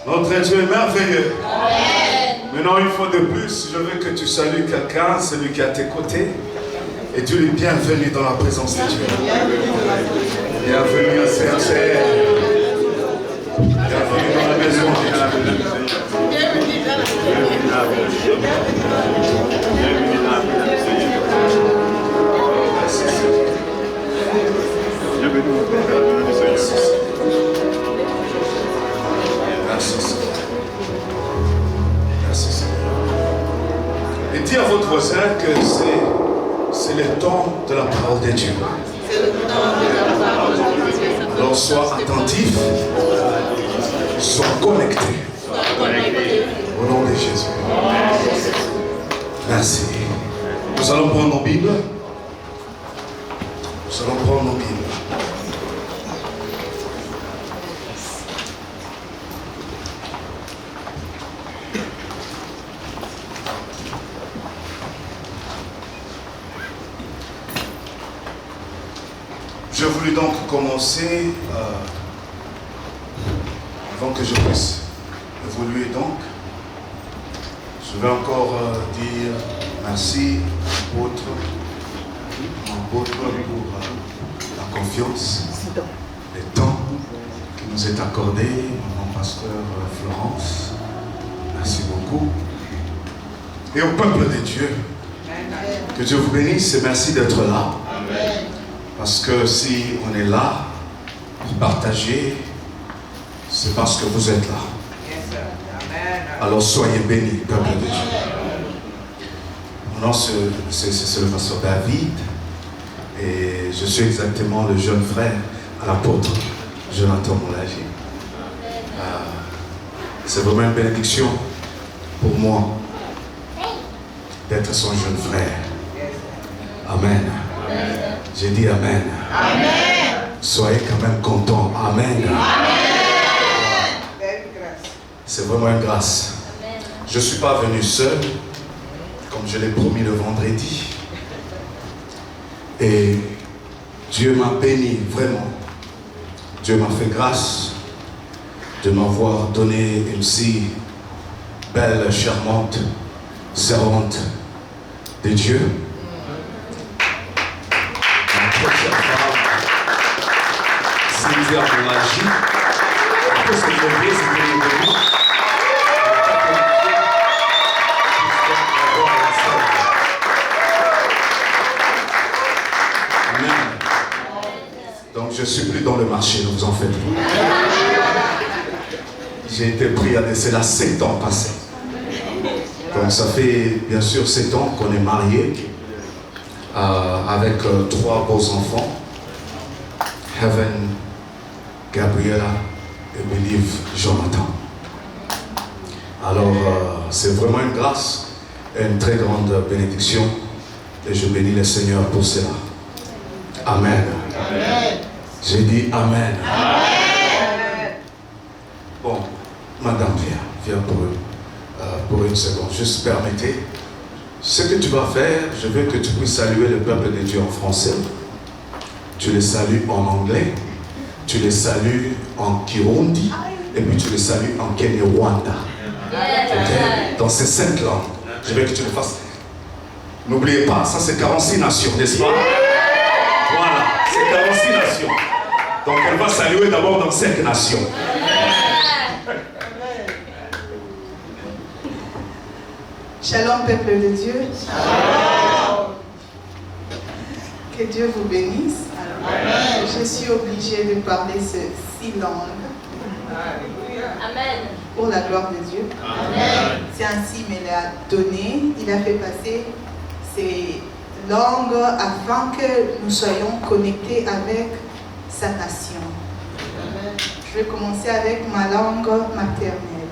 Notre Dieu est merveilleux. Amen. Maintenant, une fois de plus, je veux que tu salues quelqu'un, celui qui est à tes côtés. Et tu es bienvenu dans la présence de Dieu. Bienvenue à CRCR. Bienvenue dans la maison de Dieu. Merci Seigneur. Merci Seigneur. Et dis à votre voisin que c'est le temps de la parole de Dieu. Alors sois attentif, sois connecté. Au nom de Jésus. Merci. Nous allons prendre nos Bibles. Nous allons prendre nos Bibles. Je voulais donc commencer, avant que je puisse évoluer donc, je vais encore dire merci apôtre pour la confiance, le temps qui nous est accordé, mon pasteur Florence, merci beaucoup. Et au peuple de Dieu, que Dieu vous bénisse et merci d'être là. Parce que si on est là pour partager, c'est parce que vous êtes là. Alors soyez bénis, peuple de Dieu. Mon nom c'est le pasteur David et je suis exactement le jeune frère à l'apôtre Jonathan Moulagi. C'est vraiment une bénédiction pour moi d'être son jeune frère. Amen. J'ai dit Amen. Amen. Soyez quand même contents. Amen. Amen. C'est vraiment une grâce. Amen. Je ne suis pas venu seul, comme je l'ai promis le vendredi. Et Dieu m'a béni, vraiment. Dieu m'a fait grâce de m'avoir donné une si belle, charmante servante de Dieu. Cynthia Moulagi. Après ce que je veux, c'est que Amen. Donc je ne suis plus dans le marché, ne vous en faites pas. J'ai été pris à décès là 7 ans passés. Donc ça fait bien sûr 7 ans qu'on est mariés avec 3 beaux enfants. Heaven, Gabriela et Believe Jonathan. Alors, c'est vraiment une grâce et une très grande bénédiction. Et je bénis le Seigneur pour cela. Amen. Amen. J'ai dit Amen. Amen. Bon, madame, viens pour une seconde. Juste permettez. Ce que tu vas faire, je veux que tu puisses saluer le peuple de Dieu en français. Tu les salues en anglais, tu les salues en Kirundi, et puis tu les salues en Kenya-Rwanda. Okay? Dans ces 5 langues, je veux que tu le fasses. N'oubliez pas, ça c'est 46 nations, n'est-ce pas? Voilà, c'est 46 nations. Donc elle va saluer d'abord dans 5 nations. Shalom, peuple de Dieu. Shalom. Que Dieu vous bénisse. Amen. Je suis obligée de parler ces 6 langues. Amen. Pour la gloire de Dieu. Amen. C'est ainsi qu'il me l'a donné. Il a fait passer ces langues afin que nous soyons connectés avec sa nation. Amen. Je vais commencer avec ma langue maternelle.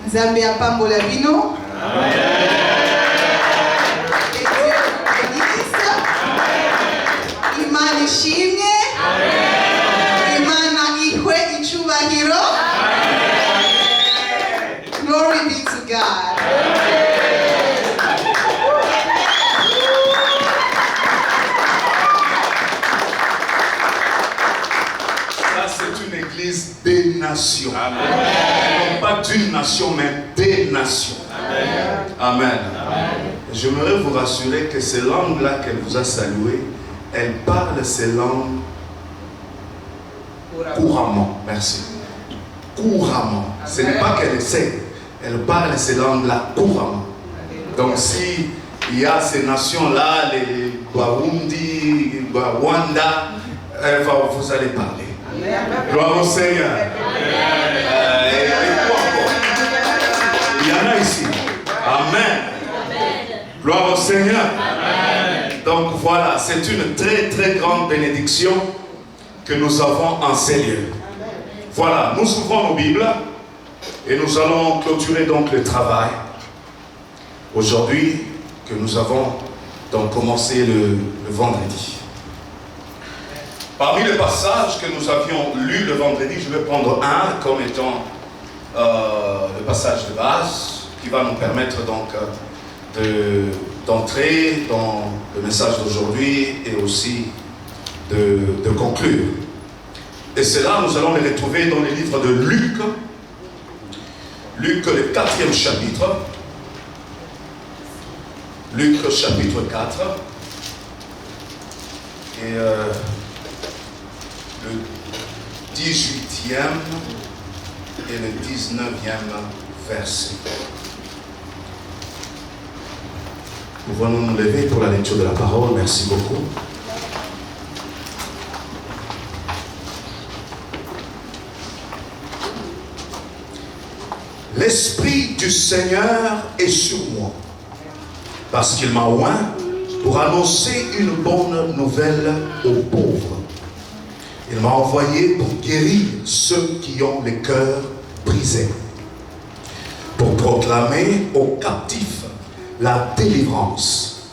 Nzambe apambola bino. Amen. Imana ishimwe. Imana ihwe icyubahiro. Glory be to God. Ça c'est une église des nations. Non pas d'une nation, mais des nations. Amen. J'aimerais vous rassurer que ces langues-là qu'elle vous a saluées, elle parle ces langues couramment. Merci. Couramment. Ce n'est pas qu'elle essaie. Elle parle ces langues-là couramment. Donc si il y a ces nations-là, les Burundi, Rwanda, vous allez parler. Gloire au Seigneur. Et quoi encore? Il y en a ici. Amen. Gloire au Seigneur. Donc voilà, c'est une très très grande bénédiction que nous avons en ces lieux. Voilà, nous ouvrons nos Bibles et nous allons clôturer donc le travail aujourd'hui que nous avons donc commencé le vendredi. Parmi les passages que nous avions lus le vendredi, je vais prendre un comme étant le passage de base qui va nous permettre donc d'entrer dans le message d'aujourd'hui et aussi de conclure. Et cela, nous allons les retrouver dans les livres de Luc. Luc, le 4e chapitre. Luc, chapitre 4. Et le 18e et le 19e verset. Pouvons-nous nous lever pour la lecture de la parole? Merci beaucoup. L'Esprit du Seigneur est sur moi, parce qu'il m'a oint pour annoncer une bonne nouvelle aux pauvres. Il m'a envoyé pour guérir ceux qui ont les cœurs brisés, pour proclamer aux captifs la délivrance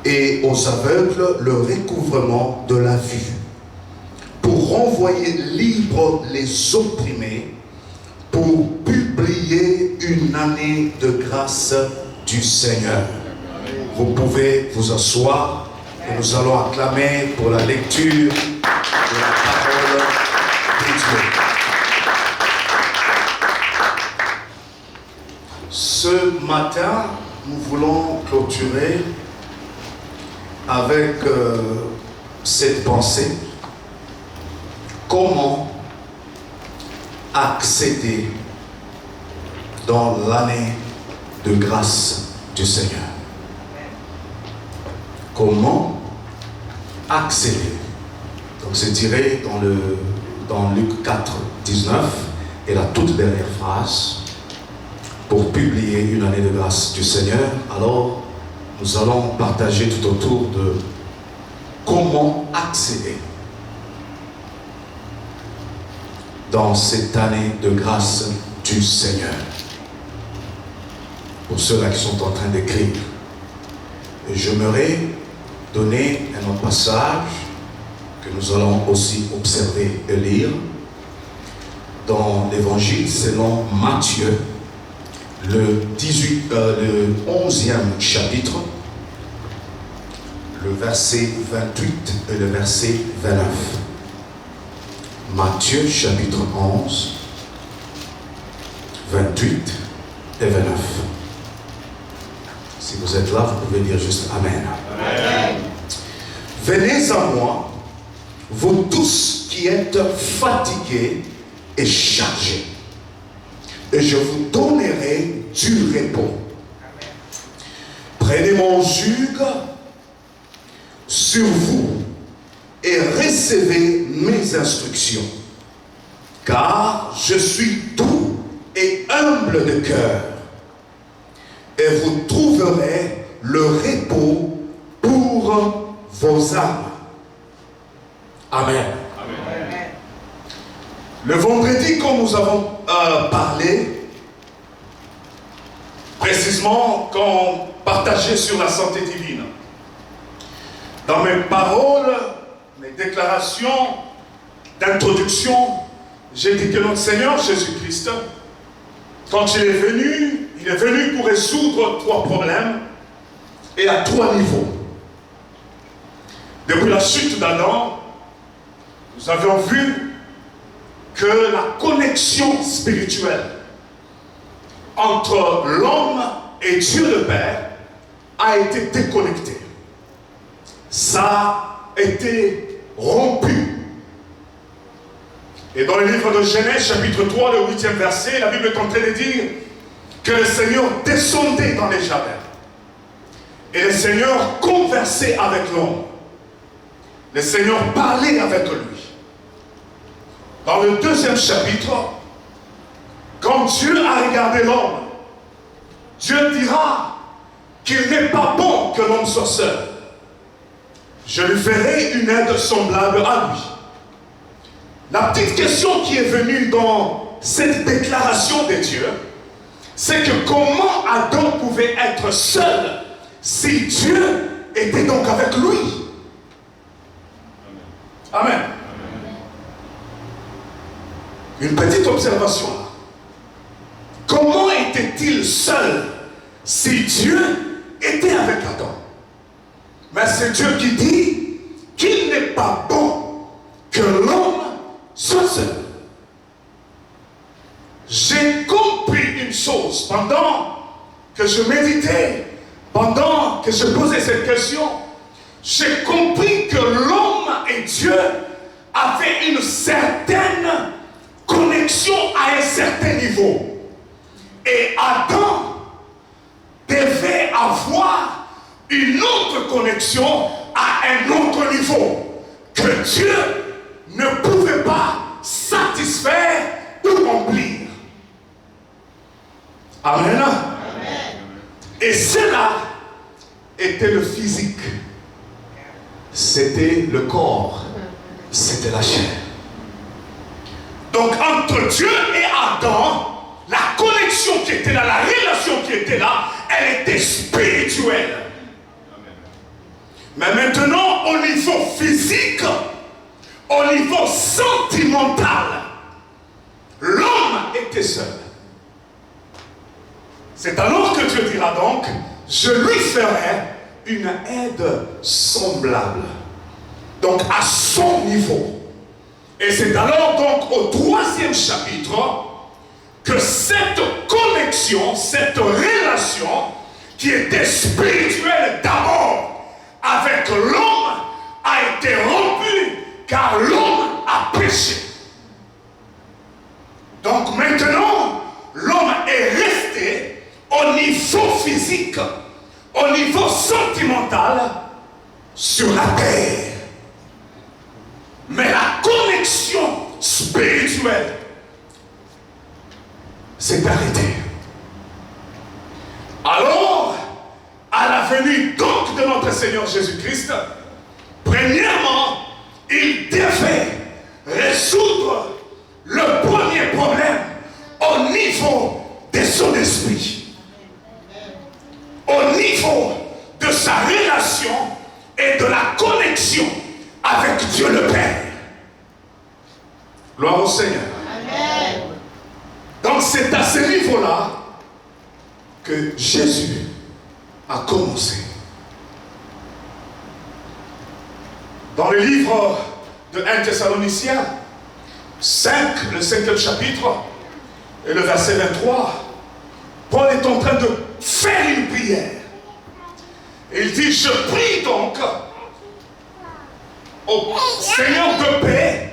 et aux aveugles le recouvrement de la vue, pour renvoyer libres les opprimés, pour publier une année de grâce du Seigneur. Vous pouvez vous asseoir et nous allons acclamer pour la lecture de la parole de Dieu. Ce matin, nous voulons clôturer avec cette pensée. Comment accéder dans l'année de grâce du Seigneur? Comment accéder? Donc c'est tiré dans Luc 4, 19 et la toute dernière phrase. Pour publier une année de grâce du Seigneur. Alors nous allons partager tout autour de comment accéder dans cette année de grâce du Seigneur. Pour ceux-là qui sont en train d'écrire, j'aimerais donner un autre passage que nous allons aussi observer et lire dans l'évangile selon Matthieu, le 11e chapitre, le verset 28 et le verset 29. Matthieu chapitre 11, 28 et 29. Si vous êtes là, vous pouvez dire juste Amen. Amen. Venez à moi, vous tous qui êtes fatigués et chargés, et je vous donnerai du repos. Prenez mon joug sur vous et recevez mes instructions, car je suis doux et humble de cœur, et vous trouverez le repos pour vos âmes. Amen. Amen. Le vendredi, quand nous avons parlé, précisément quand on partageait sur la santé divine, dans mes paroles, mes déclarations d'introduction, j'ai dit que notre Seigneur Jésus-Christ, quand il est venu pour résoudre 3 problèmes et à 3 niveaux. Depuis la chute d'Adam, nous avions vu que la connexion spirituelle entre l'homme et Dieu le Père a été déconnectée. Ça a été rompu. Et dans le livre de Genèse, chapitre 3, le 8e verset, la Bible est en train de dire que le Seigneur descendait dans les jardins. Et le Seigneur conversait avec l'homme. Le Seigneur parlait avec lui. Dans le 2e chapitre, quand Dieu a regardé l'homme, Dieu dira qu'il n'est pas bon que l'homme soit seul. Je lui ferai une aide semblable à lui. La petite question qui est venue dans cette déclaration de Dieu, c'est que comment Adam pouvait être seul si Dieu était donc avec lui? Amen. Une petite observation là. Comment était-il seul si Dieu était avec Adam? Mais c'est Dieu qui dit qu'il n'est pas bon que l'homme soit seul. J'ai compris une chose pendant que je méditais, pendant que je posais cette question. J'ai compris que l'homme et Dieu avaient une certaine connexion à un certain niveau. Et Adam devait avoir une autre connexion à un autre niveau que Dieu ne pouvait pas satisfaire ou remplir. Amen. Amen. Et cela était le physique. C'était le corps. C'était la chair. Donc entre Dieu et Adam, la connexion qui était là, la relation qui était là, elle était spirituelle. Mais maintenant, au niveau physique, au niveau sentimental, l'homme était seul. C'est alors que Dieu dira donc, je lui ferai une aide semblable. Donc à son niveau. Et c'est alors donc au 3e chapitre que cette connexion, cette relation qui était spirituelle d'abord avec l'homme a été rompue car l'homme a péché. Donc maintenant, l'homme est resté au niveau physique, au niveau sentimental, sur la terre. Mais la connexion spirituelle s'est arrêtée. Alors, à la venue donc de notre Seigneur Jésus-Christ, premièrement, il devait résoudre le premier problème au niveau de son esprit, au niveau de sa relation et de la connexion avec Dieu le Père. Gloire au Seigneur. Amen. Donc c'est à ce niveau-là que Jésus a commencé. Dans le livre de 1 Thessaloniciens 5, le 5e chapitre, et le verset 23, Paul est en train de faire une prière. Et il dit, je prie donc au Seigneur de paix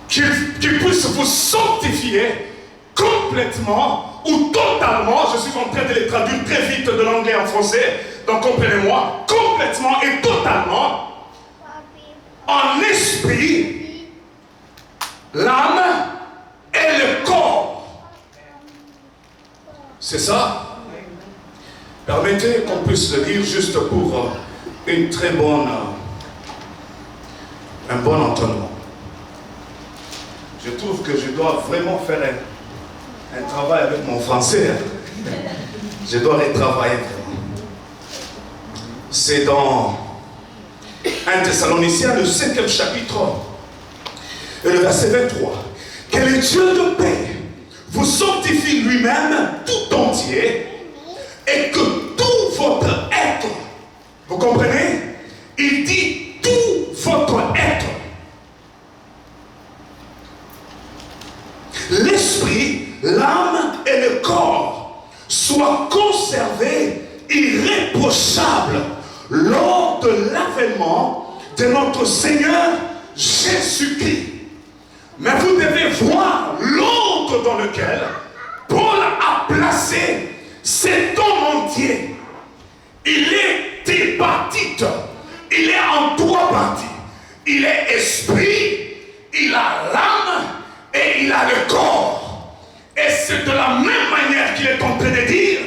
qu'il puisse vous sanctifier complètement ou totalement. Je suis en train de les traduire très vite de l'anglais en français, donc comprenez-moi, complètement et totalement, en esprit, l'âme et le corps. C'est ça? Permettez qu'on puisse le dire juste pour une très bonne, un bon entendement. Je trouve que je dois vraiment faire un travail avec mon français. Je dois les travailler vraiment. C'est dans 1 Thessaloniciens, le 5e chapitre, et le verset 23. Que le Dieu de paix vous sanctifie lui-même tout entier, et que tout votre être, vous comprenez? Il dit tout lors de l'avènement de notre Seigneur Jésus-Christ. Mais vous devez voir l'ordre dans lequel Paul a placé cet homme entier. Il est tripartite. Il est en trois parties. Il est esprit, il a l'âme et il a le corps. Et c'est de la même manière qu'il est en train de dire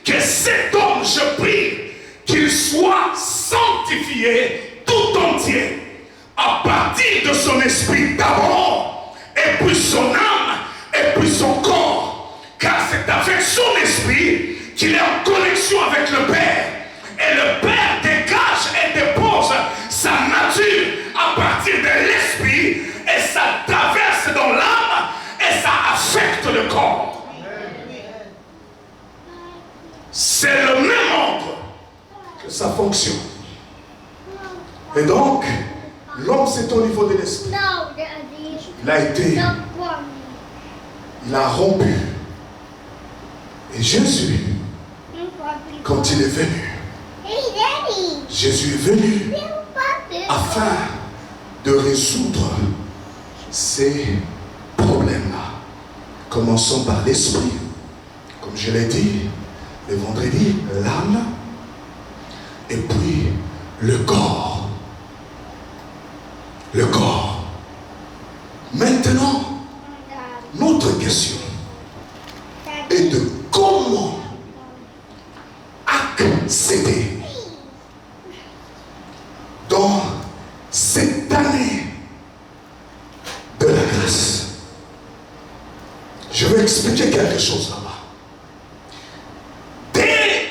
que cet homme, je prie, qu'il soit sanctifié tout entier, à partir de son esprit d'abord, et puis son âme, et puis son corps. Car c'est avec son esprit qu'il est en connexion avec le Père. Et le Père dégage et dépose sa nature à partir de l'esprit, et ça traverse dans l'âme, et ça affecte le corps. C'est le même ordre que ça fonctionne. Et donc, l'homme c'est au niveau de l'esprit. Il a été, il a rompu. Et Jésus, quand il est venu, Jésus est venu afin de résoudre ces problèmes-là. Commençons par l'esprit. Comme je l'ai dit, le vendredi, l'âme, et puis le corps. Le corps. Maintenant, notre question est de comment accéder dans cette année de la grâce. Je vais expliquer quelque chose là-bas. Dès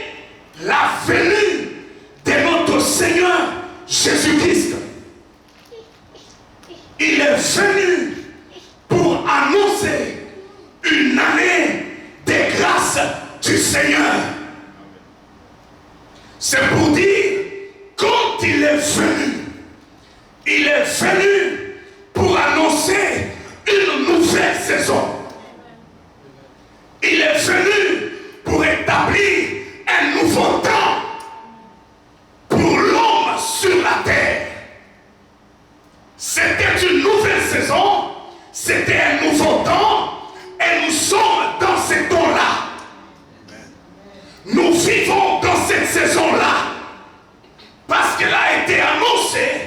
la venue de notre Seigneur Jésus-Christ, il est venu pour annoncer une année de grâce du Seigneur. C'est pour dire, quand il est venu pour annoncer une nouvelle saison. Il est venu pour établir un nouveau temps pour l'homme sur la terre. C'était une nouvelle saison, c'était un nouveau temps, et nous sommes dans ce temps-là. Nous vivons dans cette saison-là parce qu'elle a été annoncée.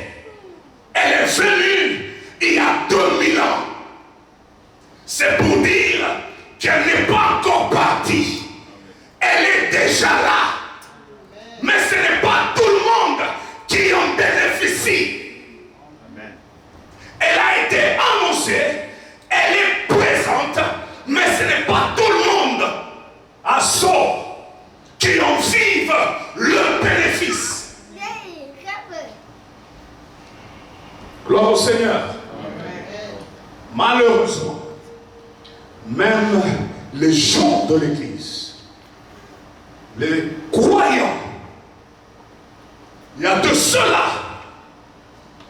Elle est venue il y a 2000 ans. C'est pour dire qu'elle n'est pas encore partie. Elle est déjà là. Mais ce n'est pas tout le monde qui en bénéficie. Elle a été annoncée, elle est présente, mais ce n'est pas tout le monde à sort qui en vivent le bénéfice. Gloire au Seigneur. Malheureusement, même les gens de l'Église, les croyants, il y a de ceux-là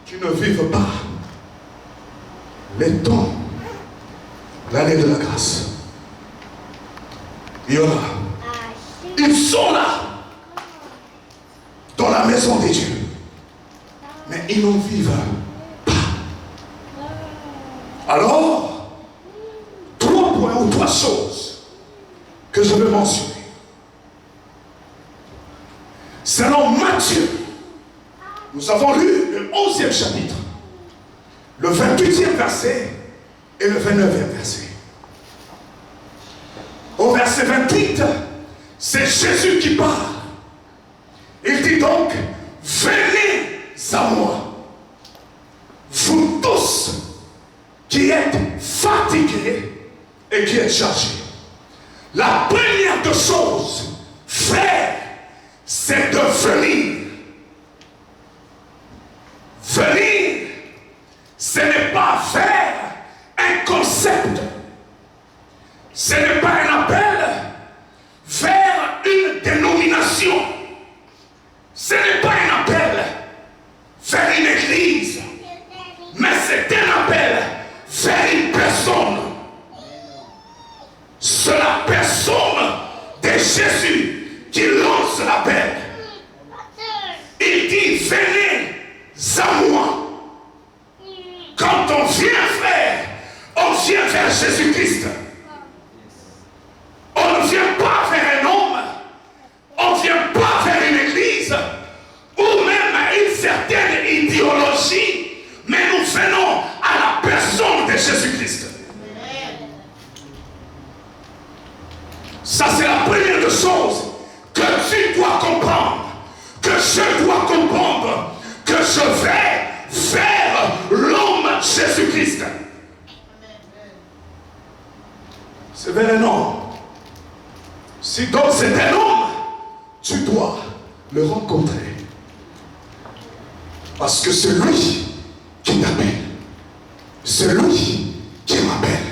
qui ne vivent pas les temps, l'année de la grâce. Il y en a. Ils sont là, dans la maison de Dieu, mais ils n'en vivent pas. Alors, 3 points ou 3 choses que je vais mentionner. Selon Matthieu, nous avons lu le 11e chapitre, le 28e verset et le 29e verset. Au verset 28, c'est Jésus qui parle. Il dit donc, venez à moi, vous tous qui êtes fatigués et qui êtes chargés. La première des choses, frère, c'est de venir. Venir, ce n'est pas faire un concept. Ce n'est pas un appel vers une dénomination. Ce n'est pas un appel vers une église. Mais c'est un appel vers une personne. C'est la personne de Jésus qui lance l'appel. Il venez à moi. Quand on vient, frère, on vient vers Jésus-Christ. On ne vient pas vers un homme, on ne vient pas vers une église, ou même une certaine idéologie, mais nous venons à la personne de Jésus-Christ. Ça, c'est la première des choses que tu dois comprendre, que je dois comprendre, que je vais vers l'homme Jésus-Christ. C'est vers un homme. Si donc c'est un homme, tu dois le rencontrer. Parce que c'est lui qui t'appelle. C'est lui qui m'appelle.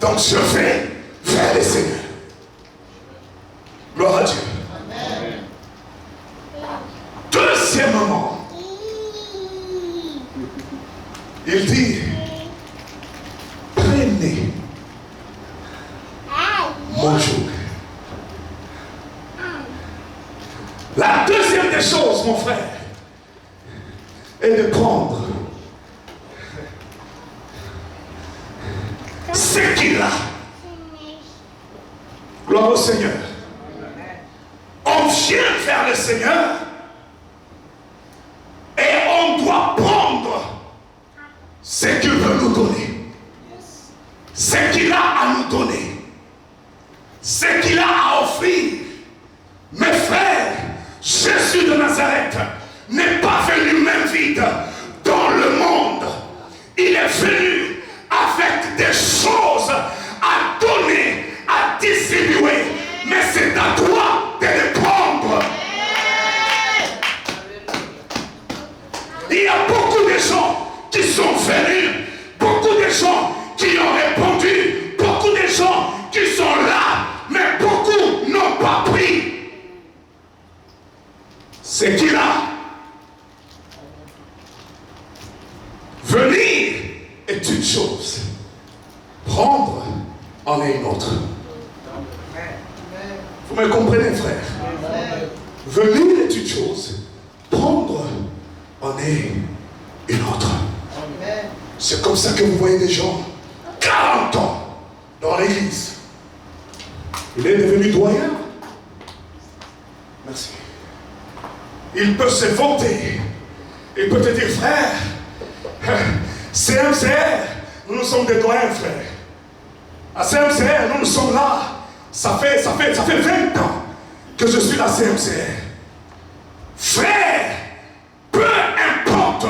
Donc je vais vers le Seigneur. Gloire à Dieu. Amen. Deuxièmement, il dit, prenez mon joug. La deuxième des choses, mon frère, est de prendre ce qu'il a. Gloire au Seigneur. On vient vers le Seigneur et on doit prendre ce qu'il veut nous donner, ce qu'il a à nous donner, ce qu'il a à offrir. Mes frères, Jésus de Nazareth n'est pas venu main vide dans le monde. Il est venu avec des choses à donner, à distribuer. Mais c'est à toi de les prendre. Il y a beaucoup de gens qui sont venus, beaucoup de gens qui ont répondu, beaucoup de gens qui sont là, mais beaucoup n'ont pas pris ce qu'il a. Venir est une chose, prendre en est une autre. Vous me comprenez, frère? Venir est une chose, prendre en est une autre. C'est comme ça que vous voyez des gens, 40 ans dans l'église. Il est devenu doyen. Merci. Il peut se vanter. Il peut te dire, frère, CMCR, nous sommes des doyens, frère. À CMCR, nous sommes là. Ça fait 20 ans que je suis à CMCR. Frère, peu importe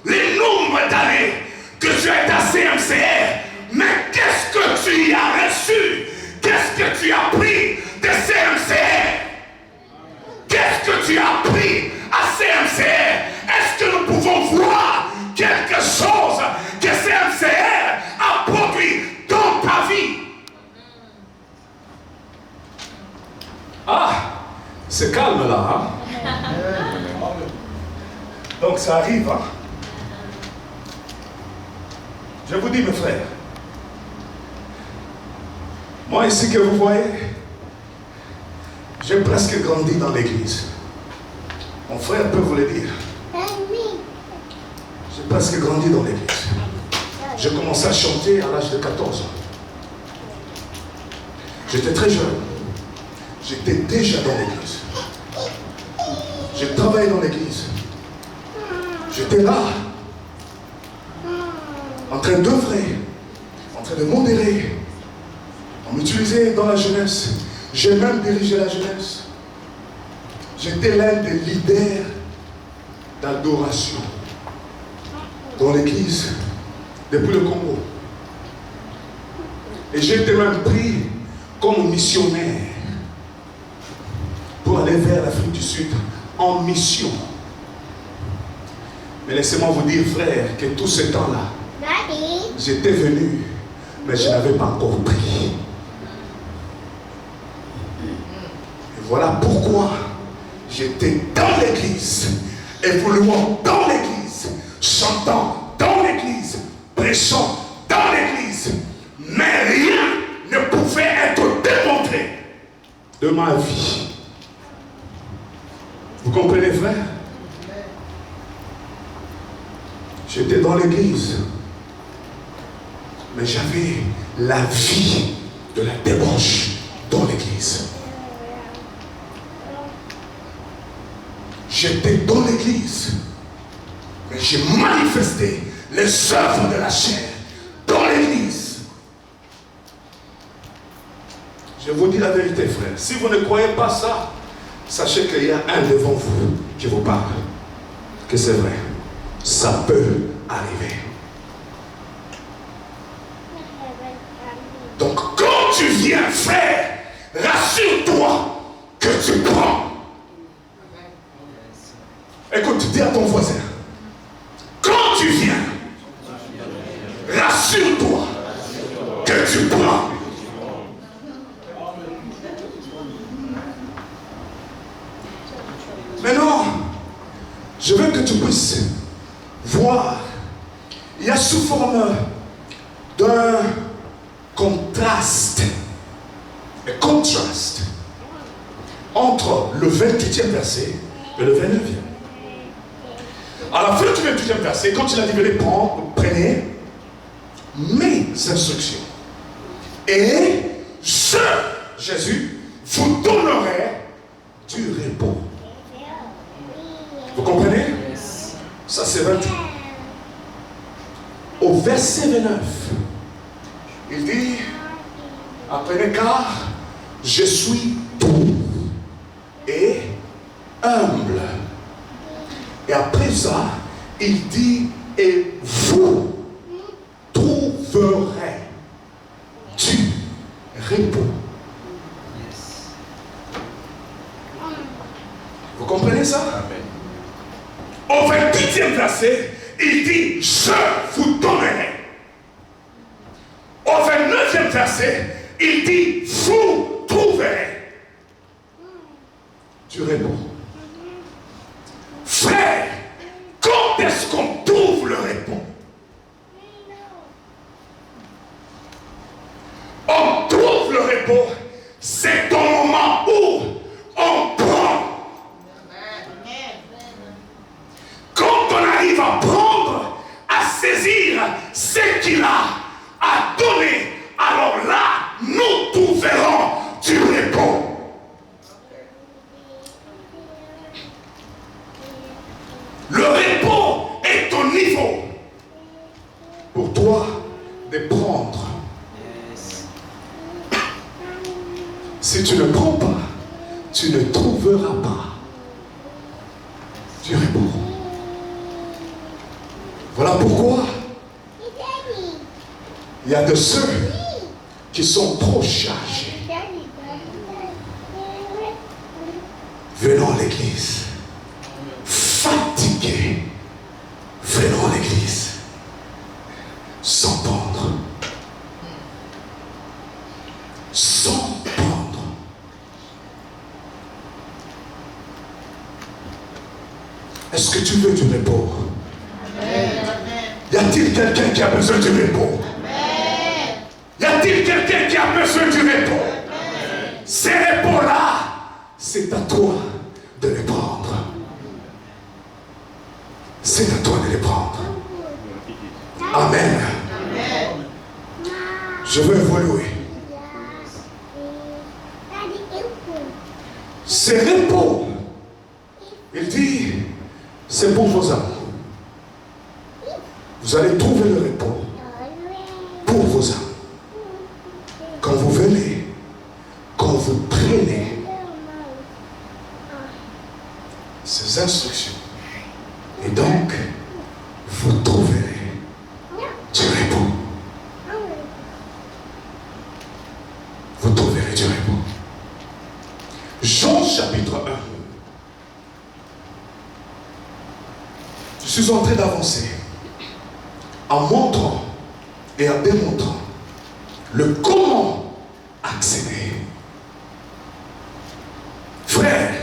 les nombres d'années que tu es à CMCR, mais qu'est-ce que tu y as reçu? Qu'est-ce que tu as pris de CMCR? Qu'est-ce que tu as pris à CMCR? Est-ce que nous pouvons voir quelque chose que CMCR a produit dans ta vie? Ah, c'est calme là, hein? Donc ça arrive, hein? Je vous dis, mes frères, moi ici que vous voyez, j'ai presque grandi dans l'église. Mon frère peut vous le dire. J'ai presque grandi dans l'église. J'ai commencé à chanter à l'âge de 14 ans. J'étais très jeune. J'étais déjà dans l'église. J'ai travaillé dans l'église. J'étais là, en train d'œuvrer, en train de modérer. On m'utilisait dans la jeunesse. J'ai même dirigé la jeunesse. J'étais l'un des leaders d'adoration dans l'église depuis le Congo. Et j'ai été même pris comme missionnaire pour aller vers l'Afrique du Sud en mission. Mais laissez-moi vous dire, frère, que tout ce temps-là, j'étais venu, mais je n'avais pas encore pris. Et voilà pourquoi j'étais dans l'église, évoluant dans l'église, chantant dans l'église, prêchant dans l'église, mais rien ne pouvait être démontré de ma vie. Vous comprenez, frère? J'étais dans l'église, mais j'avais la vie de la débauche dans l'église. J'étais dans l'église, mais j'ai manifesté les œuvres de la chair dans l'église. Je vous dis la vérité, frère. Si vous ne croyez pas ça, sachez qu'il y a un devant vous qui vous parle. Que c'est vrai. Ça peut arriver. Donc quand tu viens, frère, rassure-toi que tu prends. Écoute, dis à ton voisin, quand tu viens, rassure-toi que tu prends. Maintenant, je veux que tu puisses voir, il y a sous forme d'un contraste, entre le 28e verset et le 29e. À la fin du 28e verset, quand il a dit venez prendre, prenez mes instructions. Et je, Jésus, vous donnerai du repos. Vous comprenez? Ça c'est 28. Au verset 29, il dit, apprenez car je suis doux et humble. Et après ça, il dit, et vous trouverez du repos. Vous comprenez ça? Au 28e verset, il dit, je vous donnerai. Au 29e verset, il dit, vous trouverez du repos. Frère, quand est-ce qu'on trouve le repos? On trouve le repos, c'est au moment où on prend. Quand on arrive à prendre, à saisir ce qu'il a à donner, alors là, nous trouverons du repos. Le repos est au niveau pour toi de prendre. Si tu ne prends pas, tu ne trouveras pas du repos. Voilà pourquoi il y a de ceux qui sont trop chargés. Venons à l'église. Fatigués. Venons à l'église. Sans pendre. Sans pendre. Est-ce que tu veux du repos? Y a-t-il quelqu'un qui a besoin du repos? Y a-t-il quelqu'un qui a besoin du repos? Ces repos-là, c'est à toi de les prendre. C'est à toi de les prendre. Amen. Je veux évoluer. Ces repos, il dit, c'est pour vos âmes. Vous allez trouver le repos pour vos âmes. Quand vous venez, quand vous prenez ces instructions, et donc vous trouverez du repos. Vous trouverez du repos. Jean chapitre 1. Je suis en train d'avancer en montrant et en démontrant le comment accéder. Frère,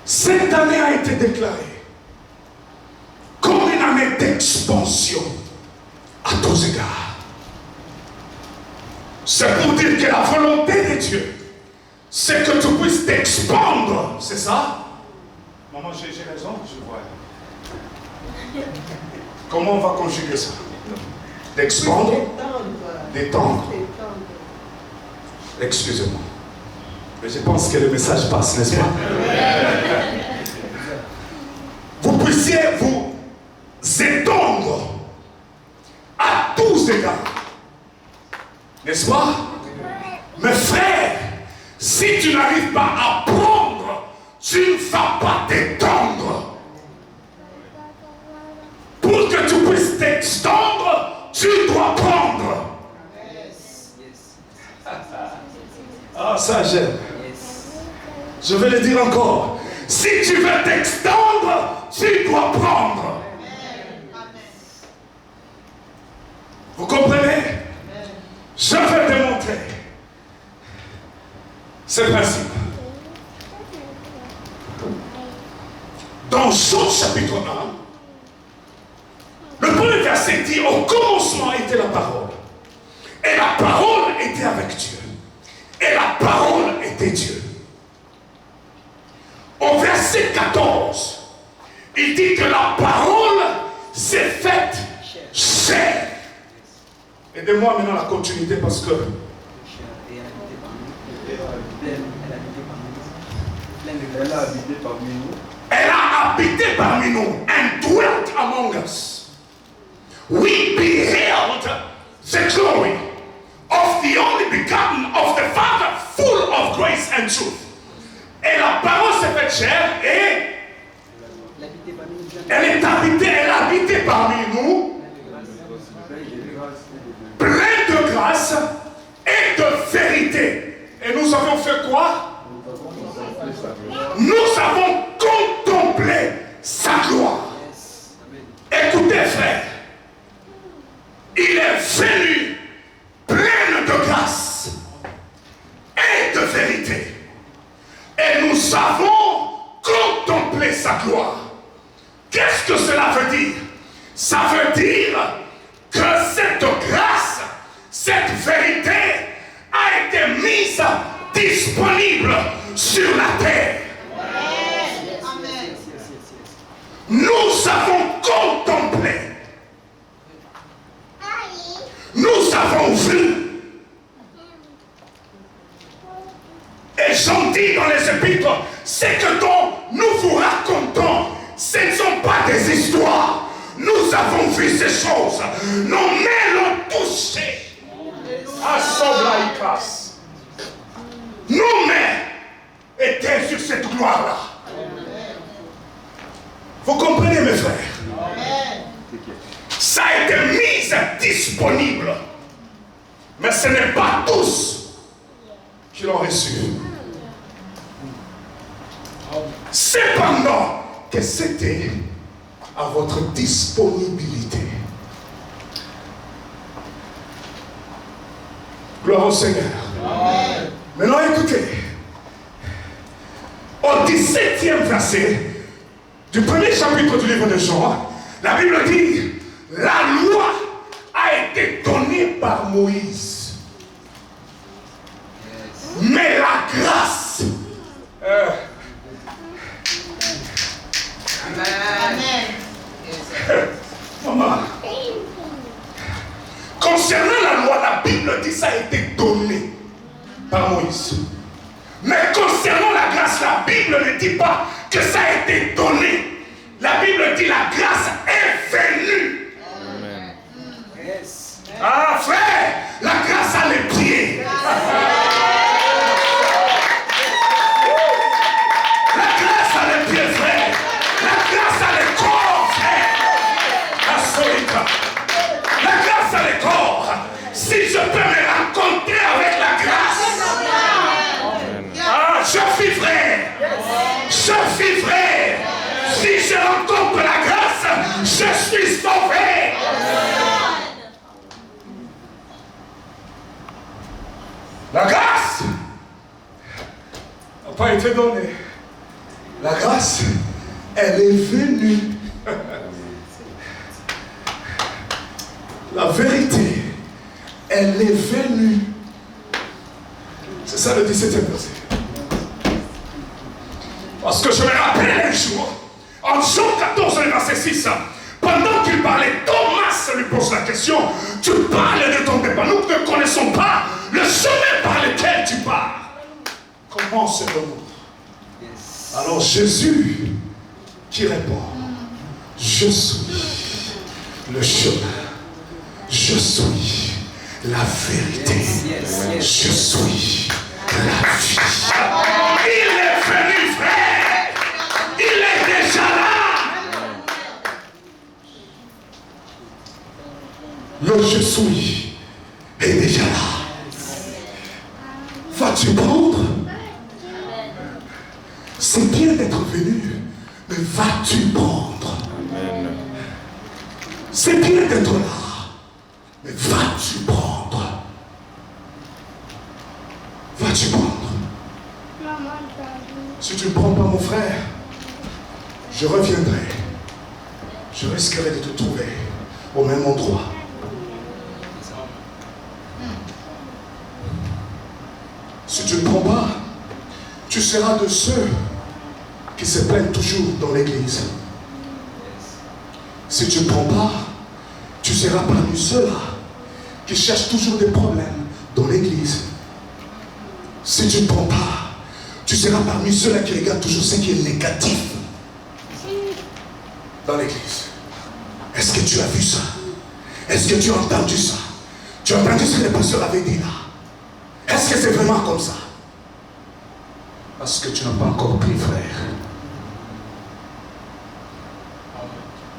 cette année a été déclarée comme une année d'expansion à tous égards. C'est pour dire que la volonté de Dieu, c'est que tu puisses t'expandre. C'est ça? Maman, j'ai raison, je vois. Comment on va conjuguer ça? D'expandre, d'étendre. Excusez-moi. Mais je pense que le message passe, n'est-ce pas? Vous puissiez vous étendre à tous égards. N'est-ce pas? Mes frères, si tu n'arrives pas à prendre, tu ne vas pas t'étendre. Pour que tu puisses t'extendre, tu dois prendre. Ah, ça j'aime. Je vais le dire encore. Si tu veux t'extendre, tu dois prendre. Vous comprenez? Je vais démontrer ce principe. Dans Jean chapitre 1, le premier verset dit: au commencement était la parole. Et la parole était avec Dieu. Et la parole était Dieu. Au verset 14, il dit que la parole s'est faite chair. Aidez-moi maintenant la continuité parce que elle a habité parmi nous. Elle a habité parmi nous and dwelt among us. We beheld the glory of the only begotten of the Father, full of grace and truth. Et la parole s'est faite chair et elle a habité parmi nous, pleine de grâce et de vérité. Et nous avons fait quoi? Nous avons contemplé sa gloire. Écoutez, frère, il est venu plein de grâce et de vérité. Et nous avons contemplé sa gloire. Qu'est-ce que cela veut dire? Ça veut dire que cette grâce, cette vérité a été mise disponible sur la terre. Nous avons contemplé. Nous avons vu. Et j'en dis dans les épîtres, c'est que dont nous vous racontons, ce ne sont pas des histoires. Nous avons vu ces choses. Nos mains l'ont touché. Nos mains étaient sur cette gloire-là. Vous comprenez, mes frères? Ça a été mis disponible. Mais ce n'est pas tous qui l'ont reçu. Cependant que c'était à votre disponibilité. Gloire au Seigneur. Amen. Maintenant écoutez. Au 17e verset du premier chapitre du livre de Jean, la Bible dit: la loi a été donnée par Moïse. Mais la grâce. Maman, concernant la loi, la Bible dit que ça a été donné par Moïse. Mais concernant la grâce, la Bible ne dit pas que ça a été donné. La Bible dit la grâce est venue. Amen. Yes. Ah frère, la grâce a les pieds. La grâce a les pieds, frère. La grâce a les corps, frère. La solita. La grâce a les corps. Si je peux me rencontrer avec la grâce. Ah, je vivrai. Je vivrai. Si je rencontre la grâce, je suis sauvé. La grâce n'a pas été donnée. La grâce, elle est venue. La vérité, elle est venue. C'est ça le 17e verset. Parce que je me rappelle un jour, en Jean 14, verset 6, pendant qu'il parler. Thomas lui pose la question. Tu parles de ton départ. Nous ne connaissons pas le chemin par lequel tu pars. Comment serons-nous? Alors Jésus qui répond, je suis le chemin, je suis la vérité, je suis la vie. Il est venu, frère. Il est déjà là. Le je suis est déjà là. Vas-tu prendre? C'est bien d'être venu, mais vas-tu prendre? C'est bien d'être là, mais vas-tu prendre? Vas-tu prendre? Si tu ne prends pas, mon frère, je reviendrai. Je risquerai de te trouver au même endroit. Si tu ne prends pas, tu seras de ceux qui se plaignent toujours dans l'église. Si tu ne prends pas, tu seras parmi ceux-là qui cherchent toujours des problèmes dans l'église. Si tu ne prends pas, tu seras parmi ceux-là qui regardent toujours ce qui est négatif dans l'église. Est-ce que tu as vu ça? Est-ce que tu as entendu ça? Tu as entendu ce que les pasteurs avaient dit là? Est-ce que c'est vraiment comme ça? Parce que tu n'as pas encore pris, frère.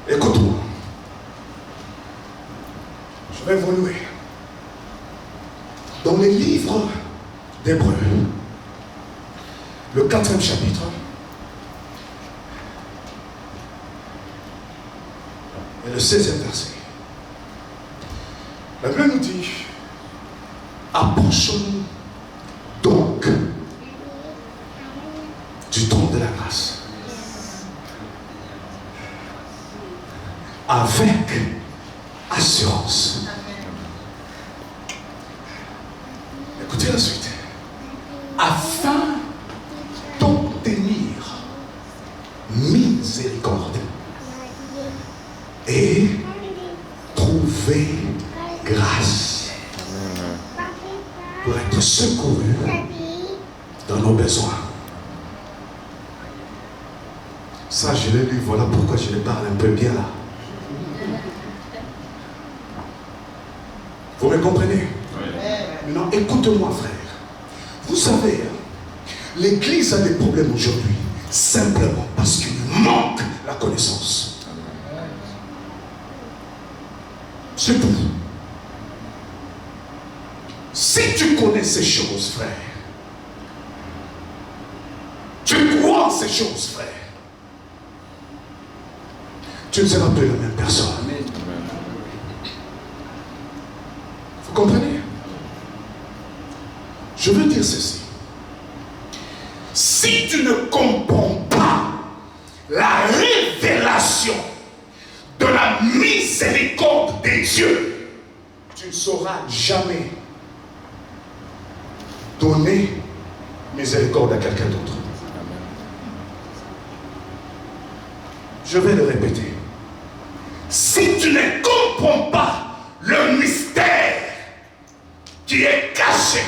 Écoute-moi. Je vais évoluer. Dans les livres d'Hébreux, le 4e chapitre, et le 16e verset, la Bible nous dit, approchons-nous donc du trône de la grâce avec assurance. Écoutez la suite. Afin d'obtenir miséricorde et trouver grâce pour être secouru dans nos besoins. Ça, je l'ai lu, voilà pourquoi je le parle un peu bien là. Vous me comprenez? Maintenant, écoute-moi, frère. Vous savez, l'Église a des problèmes aujourd'hui, simplement parce qu'il manque la connaissance. C'est tout. Si tu connais ces choses, frère, tu crois ces choses, frère, tu ne seras plus la même personne. Vous comprenez? Je veux dire ceci. Si tu ne comprends pas la révélation de la miséricorde de Dieu, tu ne sauras jamais donner miséricorde à quelqu'un d'autre. Je vais le répéter. Si tu ne comprends pas le mystère qui est caché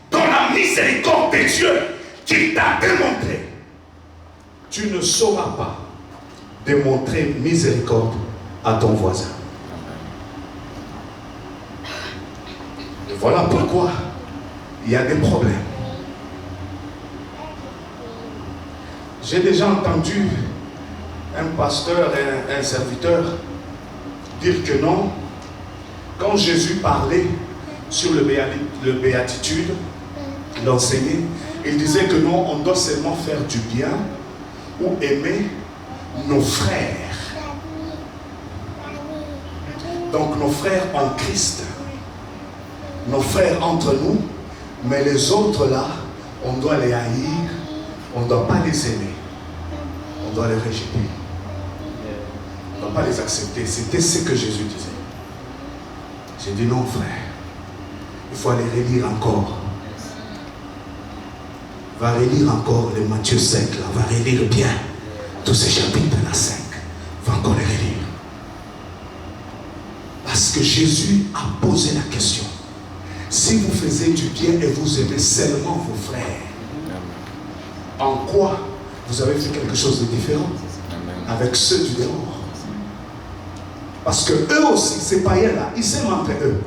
dans la miséricorde de Dieu qu'il t'a démontré, tu ne sauras pas démontrer miséricorde à ton voisin. Et voilà pourquoi il y a des problèmes. J'ai déjà entendu un pasteur et un serviteur dire que non, quand Jésus parlait sur le béatitude, l'enseigner, il disait que non, on doit seulement faire du bien ou aimer nos frères. Donc nos frères en Christ, nos frères entre nous, mais les autres là, on doit les haïr, on ne doit pas les aimer, on doit les rejeter. On ne doit pas les accepter. C'était ce que Jésus disait. J'ai dit non, frère. Il faut aller relire encore. Va relire encore les Matthieu 5, là. Va relire bien tous ces chapitres là, 5. Va encore les relire. que Jésus a posé la question. Si vous faisiez du bien et vous aimez seulement vos frères, en quoi vous avez fait quelque chose de différent avec ceux du dehors? Parce que eux aussi, ces païens-là, ils s'aiment entre eux.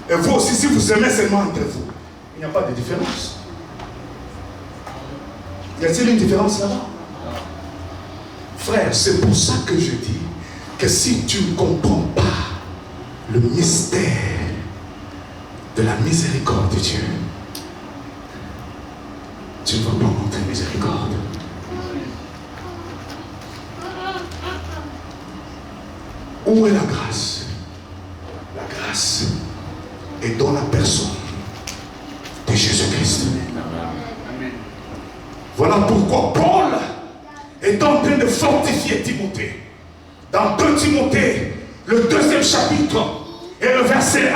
Et vous aussi, si vous aimez seulement entre vous, il n'y a pas de différence. Y a-t-il une différence là-bas? Frère, c'est pour ça que je dis que si tu ne comprends pas le mystère de la miséricorde de Dieu, tu ne vas pas montrer miséricorde. Où est la grâce? La grâce est dans la personne de Jésus-Christ. Voilà pourquoi Paul est en train de fortifier Timothée. Dans 2 Timothée, le 2e chapitre et le verset 1,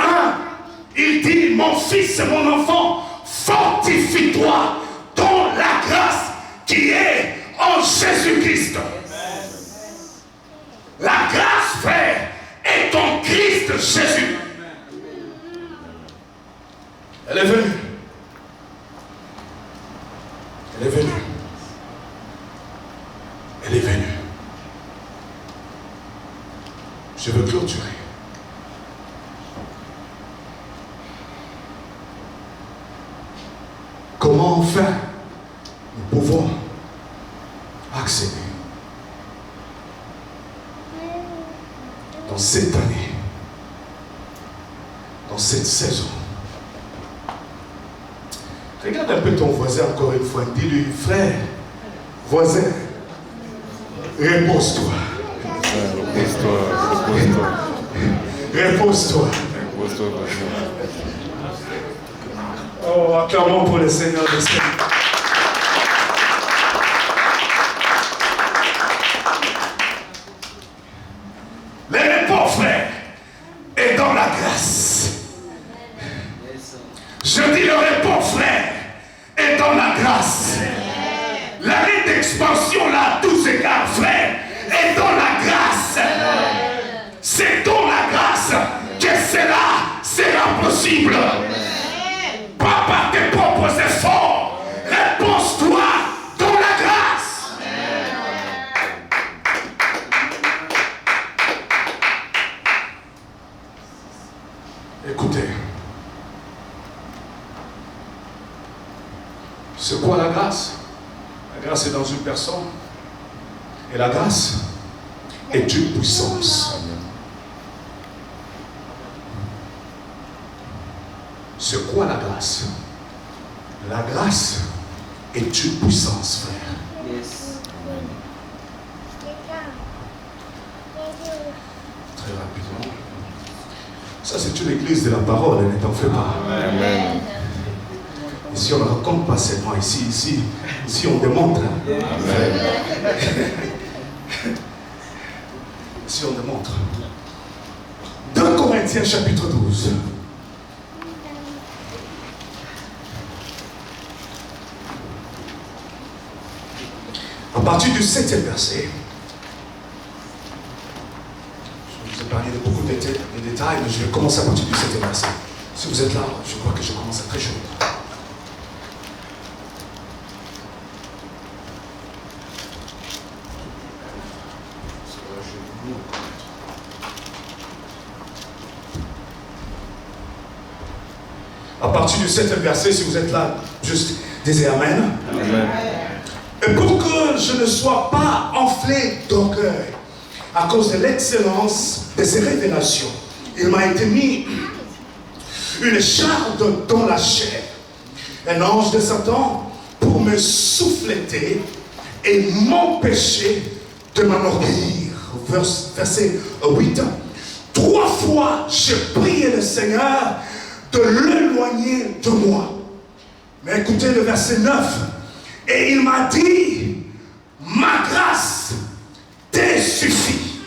il dit: mon fils et mon enfant, fortifie-toi dans la grâce qui est en Jésus-Christ. La grâce, frère, est en Christ Jésus. Elle est venue. Elle est venue. Elle est venue. Je veux clôturer. Comment enfin nous pouvons accéder dans cette année, dans cette saison? Regarde un peu ton voisin encore une fois. Dis-lui: frère, voisin, repose-toi. Repose-toi. Oh, acclamons pour le Seigneur des Seigneurs. Le repos, frère, est dans la grâce. Je dis le repos, frère, est dans la grâce. L'arrêt d'expansion là, à tous égards, frère, est dans la grâce. C'est dans la grâce que cela sera possible. Pas par tes propres efforts. Repose-toi dans la grâce. Écoutez. C'est quoi la grâce? La grâce est dans une personne. Et la grâce est une puissance. C'est quoi la grâce? La grâce est une puissance, frère. Yes. Très rapidement. Ça, c'est une église de la parole, ne t'en fais pas. Amen. Ici, on ne raconte pas seulement. Ici, on démontre. Amen. Ici, on démontre. 2 Corinthiens, chapitre 12. À partir du 7e verset, je vous ai parlé de beaucoup de détails, mais je vais commencer à partir du 7e verset. Si vous êtes là, je crois que je commence à très chaud. À partir du 7e verset, si vous êtes là, juste disez Amen. Amen. Et pour que je ne sois pas enflé d'orgueil à cause de l'excellence de ces révélations, il m'a été mis une charde dans la chair, un ange de Satan pour me souffleter et m'empêcher de m'enorgueillir. Verset 8. 3 fois, j'ai prié le Seigneur de l'éloigner de moi. Mais écoutez le verset 9. Et il m'a dit: ma grâce te suffit,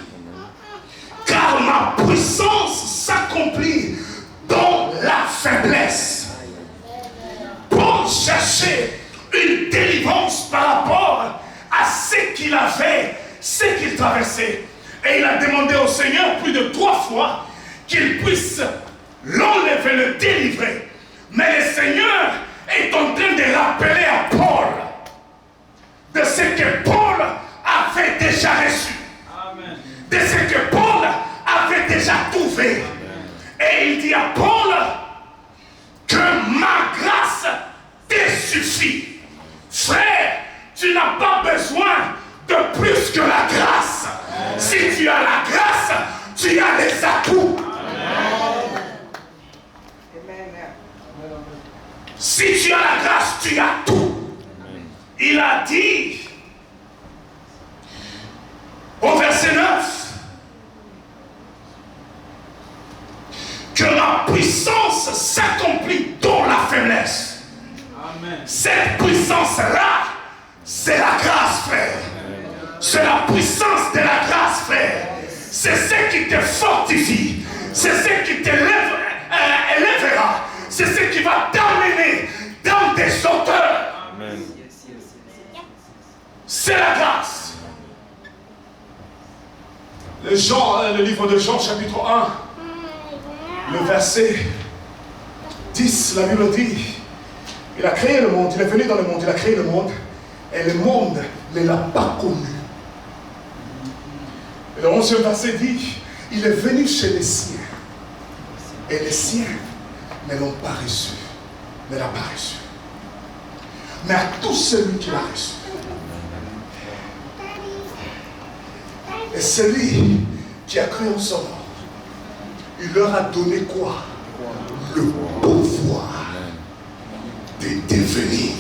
car ma puissance s'accomplit dans la faiblesse. Pour chercher une délivrance par rapport à ce qu'il avait, ce qu'il traversait. Et il a demandé au Seigneur plus de 3 fois qu'il puisse l'enlever, le délivrer. Mais le Seigneur est en train de rappeler à Paul de ce que Paul avait déjà reçu. Amen. De ce que Paul avait déjà trouvé. Et il dit à Paul que ma grâce te suffit. Frère, tu n'as pas besoin de plus que la grâce. Si tu as la grâce, tu as les atouts. Si tu as la grâce, tu as tout. Il a dit au verset 9 que ma puissance s'accomplit dans la faiblesse. Amen. Cette puissance-là, c'est la grâce, frère. C'est la puissance de la grâce, frère. C'est ce qui te fortifie. C'est ce qui t'élèvera. C'est ce qui va t'amener dans des hauteurs. Amen. C'est la grâce. Le livre de Jean, chapitre 1, le verset 10, la Bible dit, il a créé le monde, il est venu dans le monde, il a créé le monde, et le monde ne l'a pas connu. Et le 11e verset dit, il est venu chez les siens, et les siens ne l'ont pas reçu, ne l'a pas reçu. Mais à tout celui qui l'a reçu, et celui qui a cru en son nom, il leur a donné quoi? Le pouvoir de devenir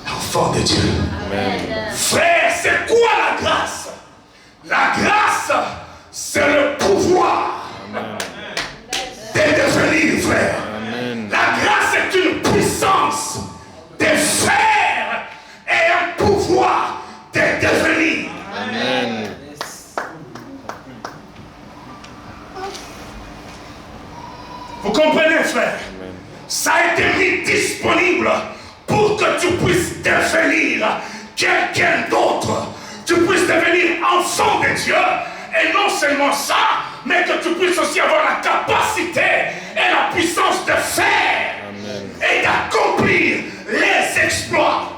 enfant de Dieu. Amen. Frère, c'est quoi la grâce? La grâce, c'est le pouvoir de devenir, frère. Amen. La grâce est une puissance de faire et un pouvoir de devenir. Amen. Vous comprenez, frère? Amen. Ça a été mis disponible pour que tu puisses devenir quelqu'un d'autre. Tu puisses devenir enfant de Dieu. Et non seulement ça, mais que tu puisses aussi avoir la capacité et la puissance de faire. Amen. Et d'accomplir les exploits.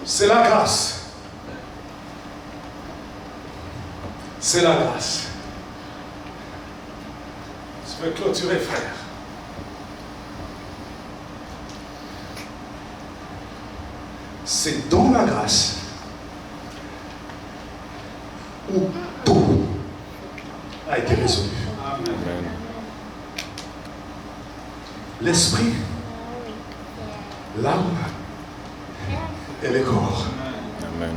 C'est la grâce. C'est la grâce. Je vais clôturer, frère. C'est dans la grâce où tout a été résolu. Amen. L'esprit, l'âme et le corps. Amen.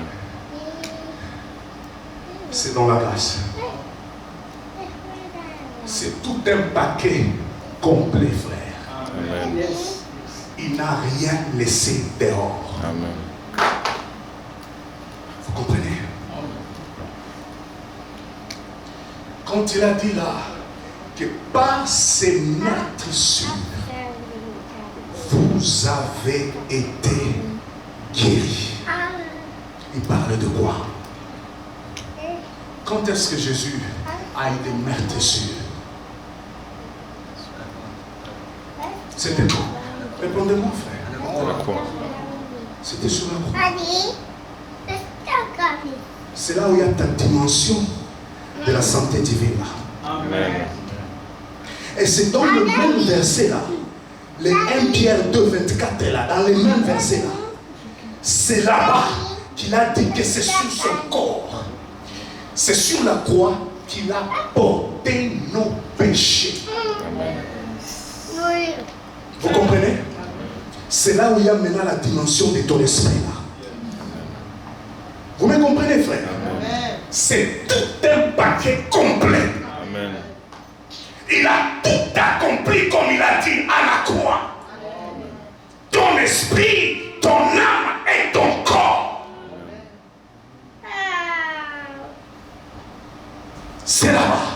C'est dans la grâce. C'est tout un paquet complet, frère. Amen. Il n'a rien laissé dehors. Amen. Vous comprenez? Quand il a dit là que par ces meurtrissures, vous avez été guéris. Il parle de quoi? Quand est-ce que Jésus a été meurtrissure? C'était quoi? Répondez-moi, frère. C'était sur la croix. C'est là où il y a ta dimension de la santé divine. Amen. Et c'est dans le même verset là, le 1 Pierre 2, 24 est là, dans le même verset là. C'est là-bas qu'il a dit que c'est sur son corps. C'est sur la croix qu'il a porté nos péchés. Amen. Vous comprenez? C'est là où il y a maintenant la dimension de ton esprit là. Vous me comprenez, frère? C'est tout un paquet complet. Amen. Il a tout accompli comme il a dit à la croix. Amen. Ton esprit, ton âme et ton corps. C'est là-bas.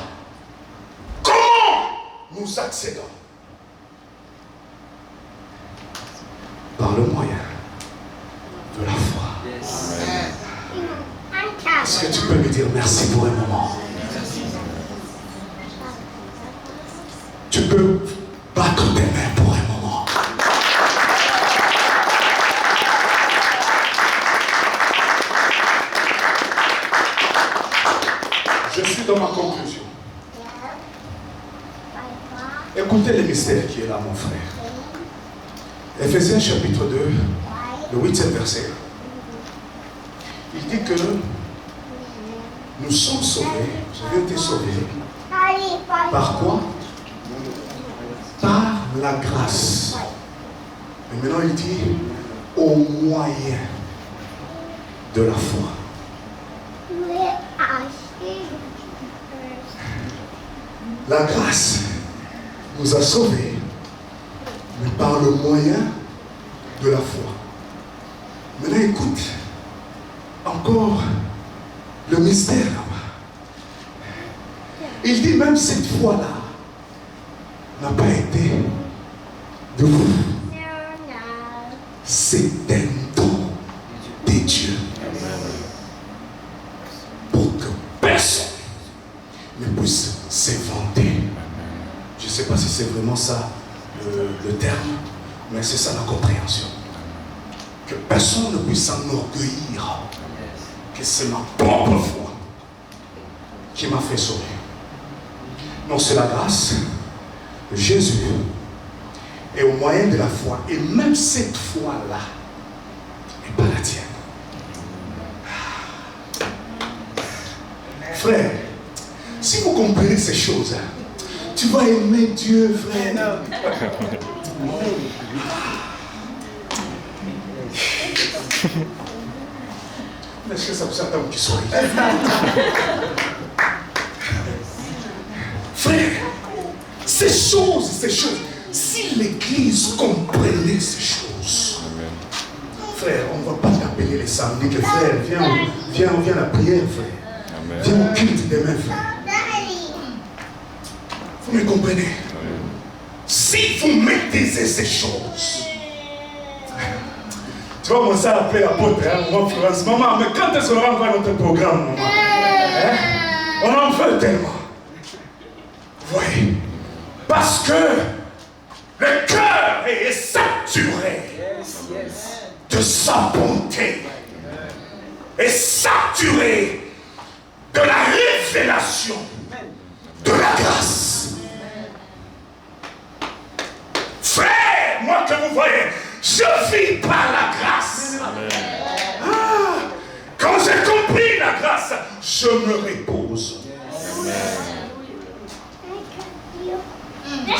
Comment nous accédons? Par le moyen de la foi. Yes. Amen. Est-ce que tu peux lui dire merci pour un moment? Tu peux battre tes mains pour un moment. Je suis dans ma conclusion. Écoutez le mystère qui est là, mon frère. Éphésiens chapitre 2, le 8e verset. Il dit que nous sommes sauvés, j'ai été sauvé. Par quoi? Par la grâce. Et maintenant il dit au moyen de la foi. La grâce nous a sauvés, mais par le moyen de la foi. Maintenant écoute encore le mystère là-bas. Il dit même cette foi-là n'a pas été de vous. C'est un don de Dieu. Pour que personne ne puisse s'inventer. Je ne sais pas si c'est vraiment ça le terme, mais c'est ça la compréhension. Que personne ne puisse s'enorgueillir. Que c'est ma propre foi qui m'a fait sauver. Non, c'est la grâce de Jésus. Et au moyen de la foi, et même cette foi-là n'est pas la tienne. Frère, si vous comprenez ces choses, tu vas aimer Dieu, frère. Est-ce que ça vous attend qu'il sourit? Frère, ces choses, si l'Église comprenait ces choses, frère, on ne va pas t'appeler les samedis que frère, viens à la prière, frère. Viens au culte demain, frère. Vous me comprenez? Si vous maîtrisez ces choses, tu vas commencer à appeler l'apôtre, maman Florence. Maman, mais quand est-ce qu'on va voir notre programme, maman? On en veut tellement. Vous voyez? Parce que le cœur est saturé de sa bonté. Et saturé de la révélation de la grâce. Frère, moi que vous voyez, je vis par la grâce. Ah, quand j'ai compris la grâce, je me repose.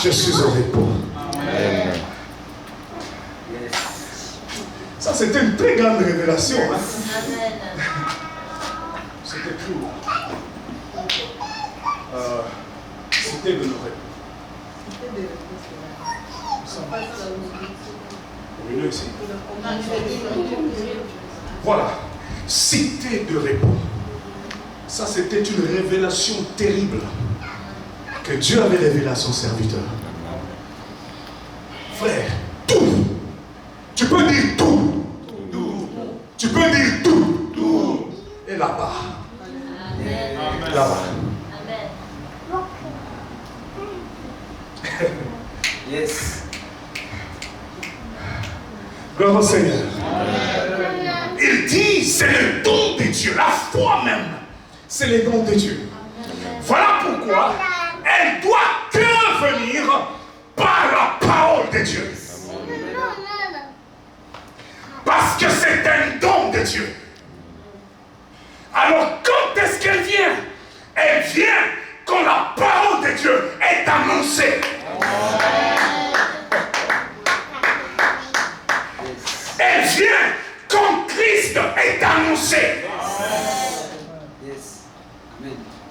Je suis au repos. Ça, c'était une très grande révélation. Hein? C'était plus. C'était de nos repos. Ici. Voilà, cité de repos. Ça, c'était une révélation terrible que Dieu avait révélée à son serviteur. Frère, tout. Tu peux dire tout. Tu peux dire tout. Et là-bas. Là-bas. Yes. Gloire au Seigneur. Il dit, c'est le don de Dieu. La foi même, c'est le don de Dieu. Voilà pourquoi elle doit que venir par la parole de Dieu. Parce que c'est un don de Dieu. Alors quand est-ce qu'elle vient? Elle vient quand la parole de Dieu est annoncée. Elle vient quand Christ est annoncé.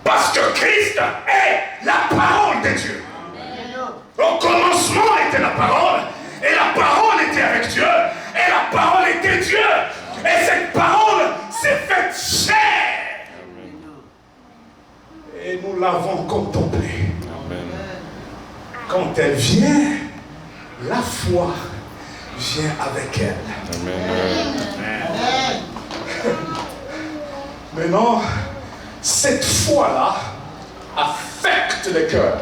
Parce que Christ est la parole de Dieu. Au commencement était la parole, et la parole était avec Dieu, et la parole était Dieu. Et cette parole s'est faite chair. Et nous l'avons contemplée. Quand elle vient, la foi vient avec elle. Amen. Maintenant, cette foi-là affecte les cœurs.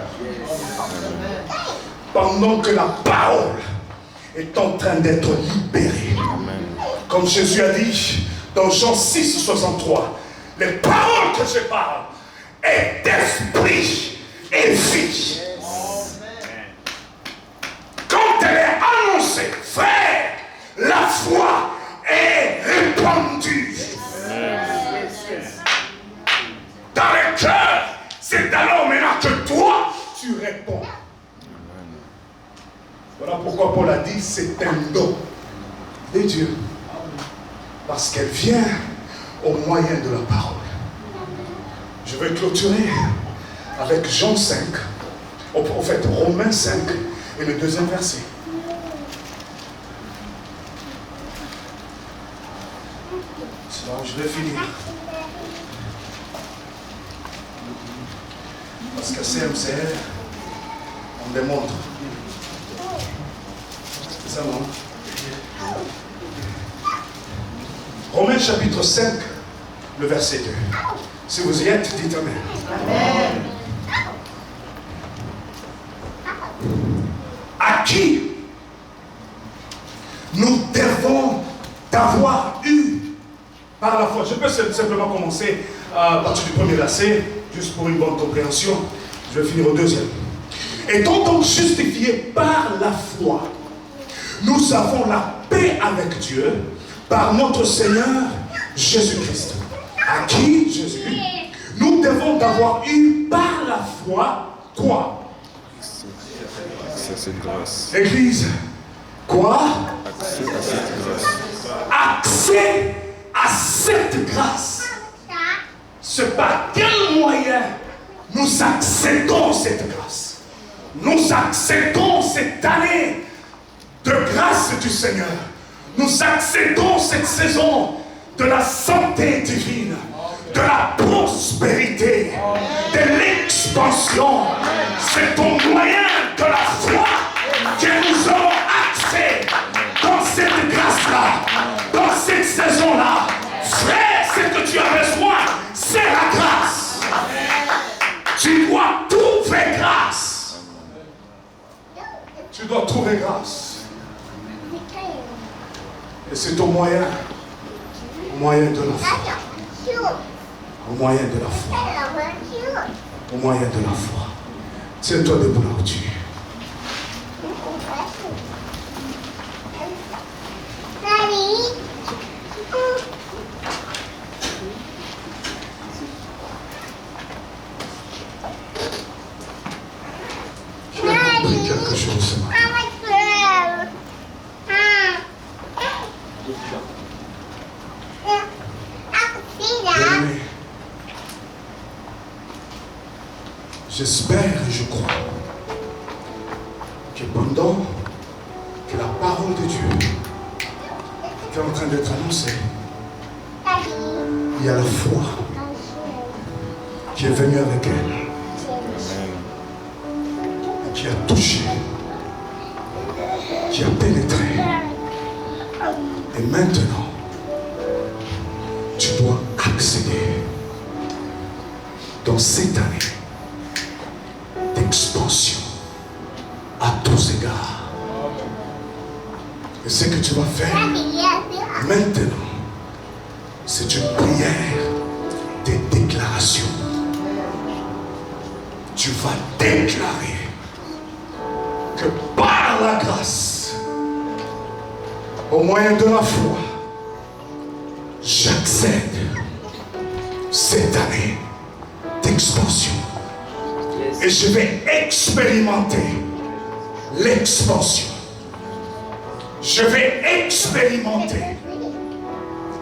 Pendant que la parole est en train d'être libérée. Comme Jésus a dit dans Jean 6, 63, les paroles que je parle est d'esprit et vie. Quand elle est annoncée, frère, la foi est répandue. Dans le cœur, c'est alors maintenant que toi, tu réponds. Voilà pourquoi Paul a dit, c'est un don de Dieu. Parce qu'elle vient au moyen de la parole. Je vais clôturer avec Jean 5, en fait Romains 5 et le deuxième verset. C'est là où je vais finir. Parce qu'à CMCR, on démontre. C'est ça, non? Romains chapitre 5, le verset 2. Si vous y êtes, dites Amen. Amen. À qui nous devons d'avoir eu par la foi. Je peux simplement commencer à partir du premier verset, juste pour une bonne compréhension. Je vais finir au deuxième. Étant donc justifiés par la foi, nous avons la paix avec Dieu par notre Seigneur Jésus-Christ. À qui, Jésus, nous devons d'avoir eu par la foi, quoi? Accès à cette grâce. L'Église, quoi? Accès à cette grâce. Accès à cette grâce. C'est par quel moyen nous accédons cette grâce? Nous accédons cette année de grâce du Seigneur. Nous accédons cette saison de la santé divine, de la prospérité, de l'expansion. C'est au moyen de la foi que nous avons accès dans cette grâce-là, dans cette saison-là. Frère, ce que tu as besoin, c'est la grâce. Tu dois trouver grâce. Tu dois trouver grâce. Et c'est au moyen de la foi. Au moyen de la foi. Au moyen de la foi. Tiens-toi debout là où tu es. Tu as compris quelque chose ce matin. Bien-aimé, j'espère et je crois que pendant que la parole de Dieu est en train d'être annoncée, il y a la foi qui est venue avec elle et qui a touché, qui a pénétré. Et maintenant, tu dois accéder dans cette année d'expansion à tous égards. Et ce que tu vas faire maintenant, c'est une prière de déclaration. Tu vas déclarer que par la grâce, au moyen de la foi, j'accède cette année d'expansion. Et je vais expérimenter l'expansion. Je vais expérimenter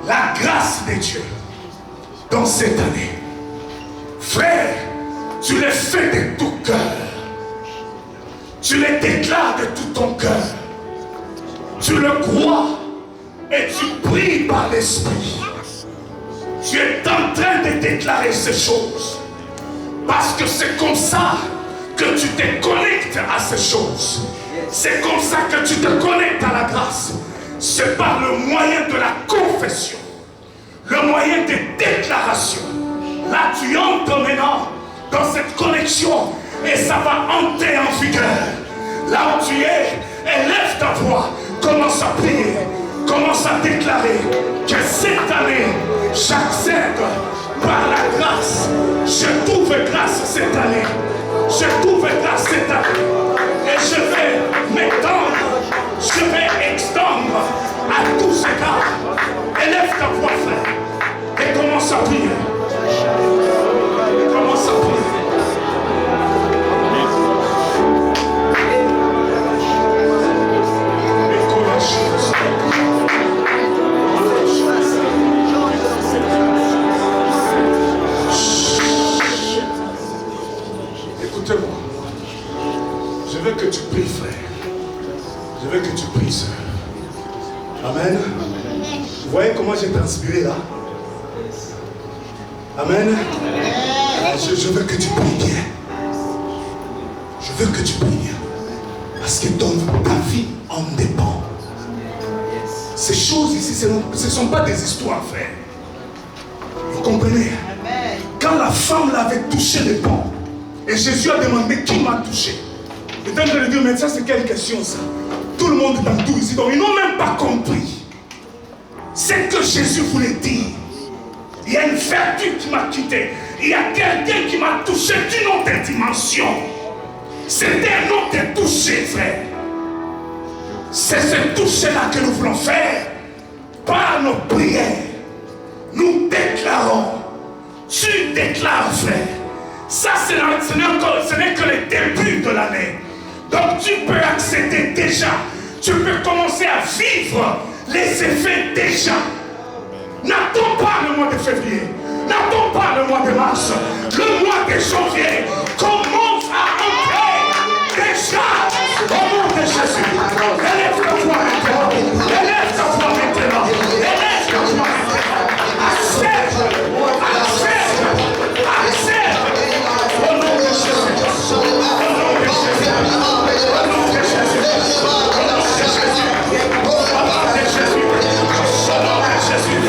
la grâce de Dieu dans cette année. Frère, tu le fais de tout cœur. Tu le déclares de tout ton cœur. Tu le crois et tu pries par l'Esprit. Tu es en train de déclarer ces choses. Parce que c'est comme ça que tu te connectes à ces choses. C'est comme ça que tu te connectes à la grâce. C'est par le moyen de la confession. Le moyen de déclaration. Là, tu entres maintenant dans cette connexion et ça va entrer en vigueur. Là où tu es, élève ta voix, commence à prier, commence à déclarer que cette année, j'accède par la grâce. Je trouve grâce cette année. Je trouve grâce cette année. Et je vais m'étendre, je vais extendre à tous ces cas. Élève ta voix, frère, et commence à prier. Commence à prier. Écoutez-moi. Je veux que tu pries, frère. Je veux que tu pries, sœur. Amen. Vous voyez comment j'ai transpiré là? Amen. Je veux que tu pries bien. Je veux que tu pries bien. Parce que ta vie en dépend. Ces choses ici, ce ne sont pas des histoires, frère. Vous comprenez? Quand la femme l'avait touché les pans, et Jésus a demandé qui m'a touché. Et tant que le Dieu, mais ça c'est quelle question ça? Tout le monde t'entoure ici, donc ils n'ont même pas compris. C'est que Jésus voulait dire. Il y a une vertu qui m'a quitté. Il y a quelqu'un qui m'a touché d'une autre dimension. C'était un autre toucher, frère. C'est ce toucher-là que nous voulons faire. Par nos prières, nous déclarons. Tu déclares, frère. Ça, ce n'est que le début de l'année. Donc, tu peux accéder déjà. Tu peux commencer à vivre les effets déjà. N'attends pas le mois de février. N'attends pas le mois de mars. Le mois de janvier commence à entrer déjà au nom de Jésus. Élève ta voix maintenant. Élève ta voix maintenant. Élève ta voix maintenant. Accepte. Accepte. Accepte. Au nom de Jésus. Au nom de Jésus. Au nom de Jésus. Au nom de Jésus. Au nom de Jésus. Au nom de Jésus.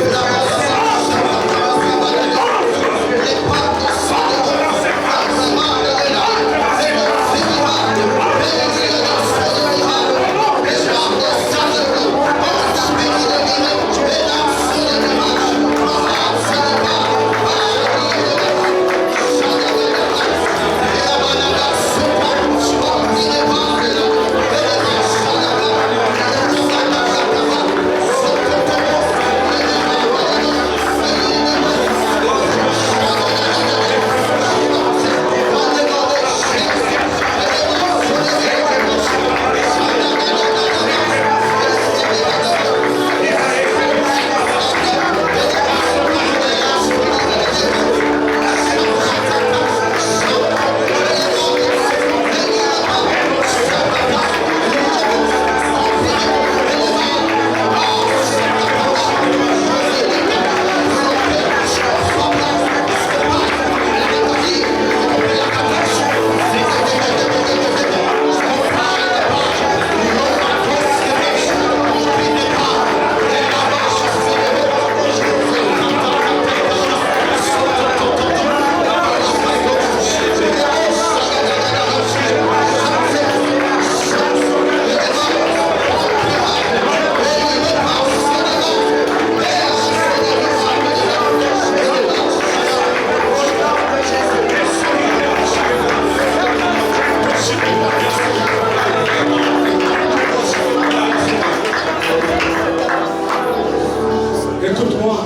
Écoute-moi,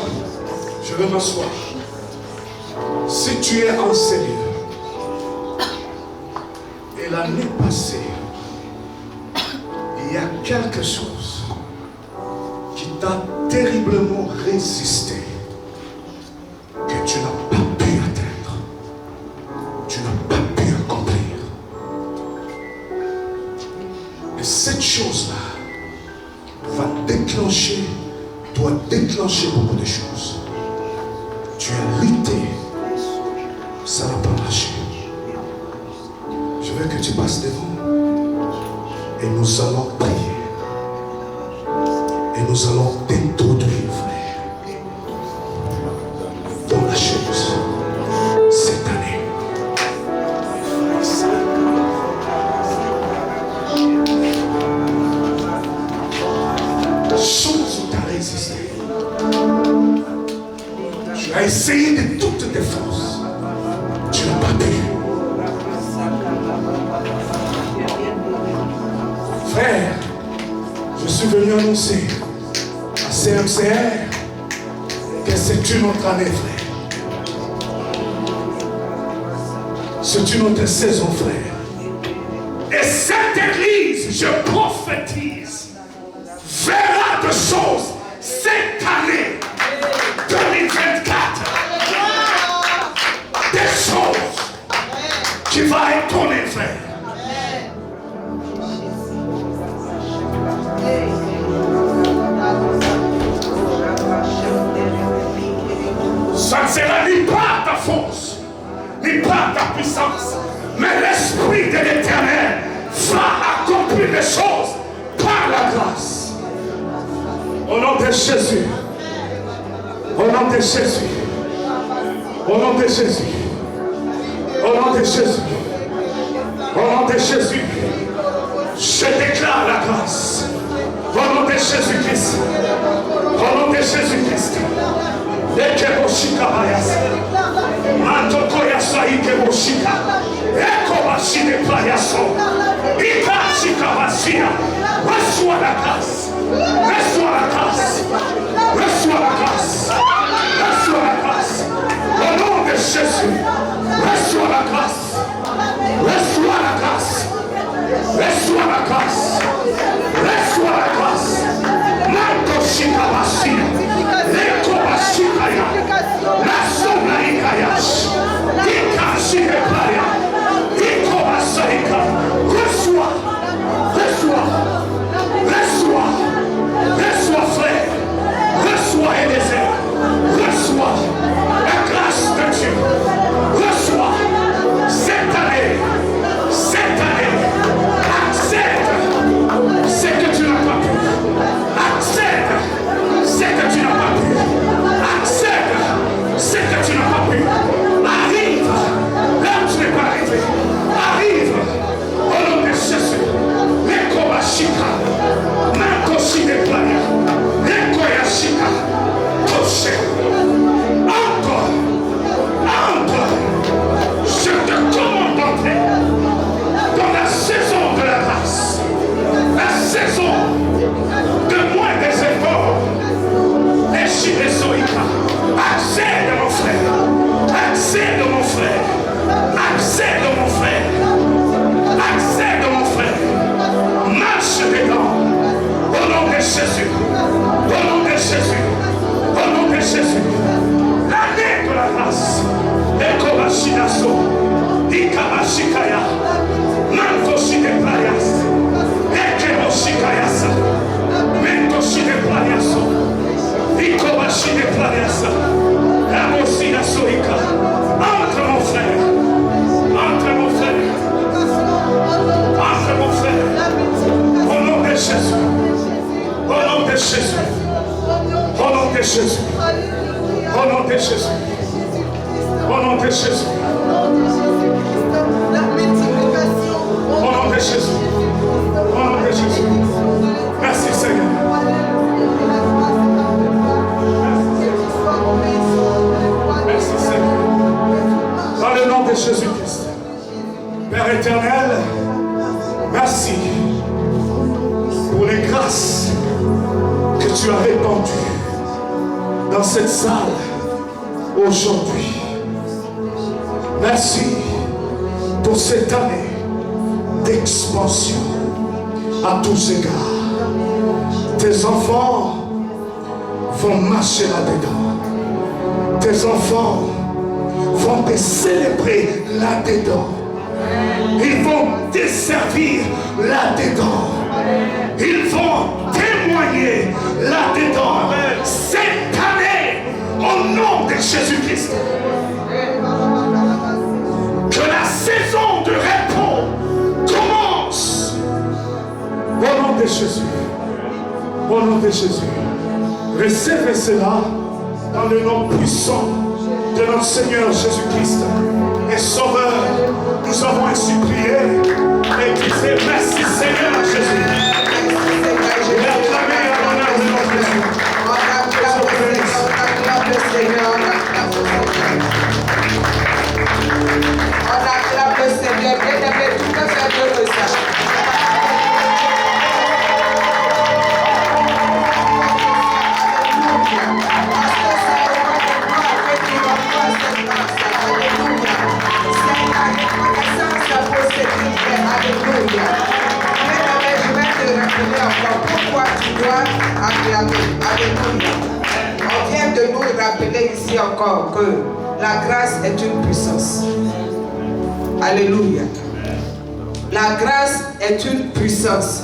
je vais m'asseoir. Si tu es en Seigneur, et l'année passée, il y a quelque chose qui t'a terriblement résisté, que tu n'as pas pu atteindre, tu n'as pas pu accomplir. Et cette chose-là va déclencher, doit déclencher beaucoup de choses. Tu as lutté, ça n'a pas marché. Je veux que tu passes devant et nous allons prier. Et nous allons t'introduire, frère. as essayé de toutes tes forces. Tu n'as pas pu. Frère, je suis venu annoncer à CMCR que c'est une autre année, frère. C'est une autre saison, frère. Et cette église, je prophétise, verra de choses cette année 2024. Des choses qui vont étonner, frère. Ça ne sera ni par ta force, ni par ta puissance, mais l'Esprit de l'Éternel va accomplir les choses par la grâce. Au nom de Jésus. Au nom de Jésus. Au nom de Jésus. Au nom de Jésus. Au nom de Jésus. Je déclare la grâce. Au nom de Jésus-Christ. Au nom de Jésus-Christ. Ekeboshika bayasa. Antokoyasa ikeboshika. Ekobashine payaso. Ikashika basia. Reçois la grâce. Reçois la grâce. Reçois la grâce. Reçois la grâce. Au nom de Jésus. Reçois la grâce. Reçois la grâce. Reçois la grâce. Reçois la grâce. Mantoshika basia. Ekobashikaya. La sombra ikayash. Ikashine paya. Ikobasaika. Reçois. Reçois. Reçois. Reçois, frère. Reçois, Élézer. Reçois la grâce de Dieu. Reçois cette année. Cette année. Accepte ce que tu n'as pas pu. Accepte ce que tu n'as pas pu. Accepte ce que tu n'as pas pu. Arrive là où tu n'es pas arrivé. Arrive au nom de Jésus. Lekobashika. Nakoshi de playa. Lekoyashika. Touche. Entre. Entre. Je te commande d'entrer dans la saison de la grâce. La saison de moins des efforts. Les Chiresoïka. Accède mon frère. Accède mon frère. Accède mon frère. Accède mon frère. Marche dedans. Au nom de Jésus. Au nom de Jésus. Au nom de Jésus. L'année de la grâce. Ekobashinaso. Ikabashikaya. Mantoshi de playas. Ekeboshikayasa. Mentoshi de playaso. Ikobashi de playasa. Amosinasoika. Entre mon frère. Entre mon frère. Entre mon frère. Au nom de Jésus. Au nom de Jésus. Au nom de Jésus. Au nom de Jésus. Au nom de Jésus. Au nom de Jésus. Au nom de Jésus. Merci Seigneur. Merci Seigneur. Dans le nom de Jésus-Christ. Père éternel, merci pour les grâces que tu as répandues dans cette salle aujourd'hui. Merci pour cette année d'expansion à tous égards. Tes enfants vont marcher là-dedans. Tes enfants vont te célébrer là-dedans. Ils vont te servir là-dedans. Ils vont témoigner là-dedans. Cette année, au nom de Jésus-Christ, que la saison de repos commence. Au nom de Jésus. Au nom de Jésus. Recevez cela dans le nom puissant de notre Seigneur Jésus-Christ et Sauveur. Nous avons ainsi prié et disait merci Seigneur Jésus. Et acclamez à l'honneur de notre Jésus. rappeler ici encore que la grâce est une puissance. Alléluia. La grâce est une puissance.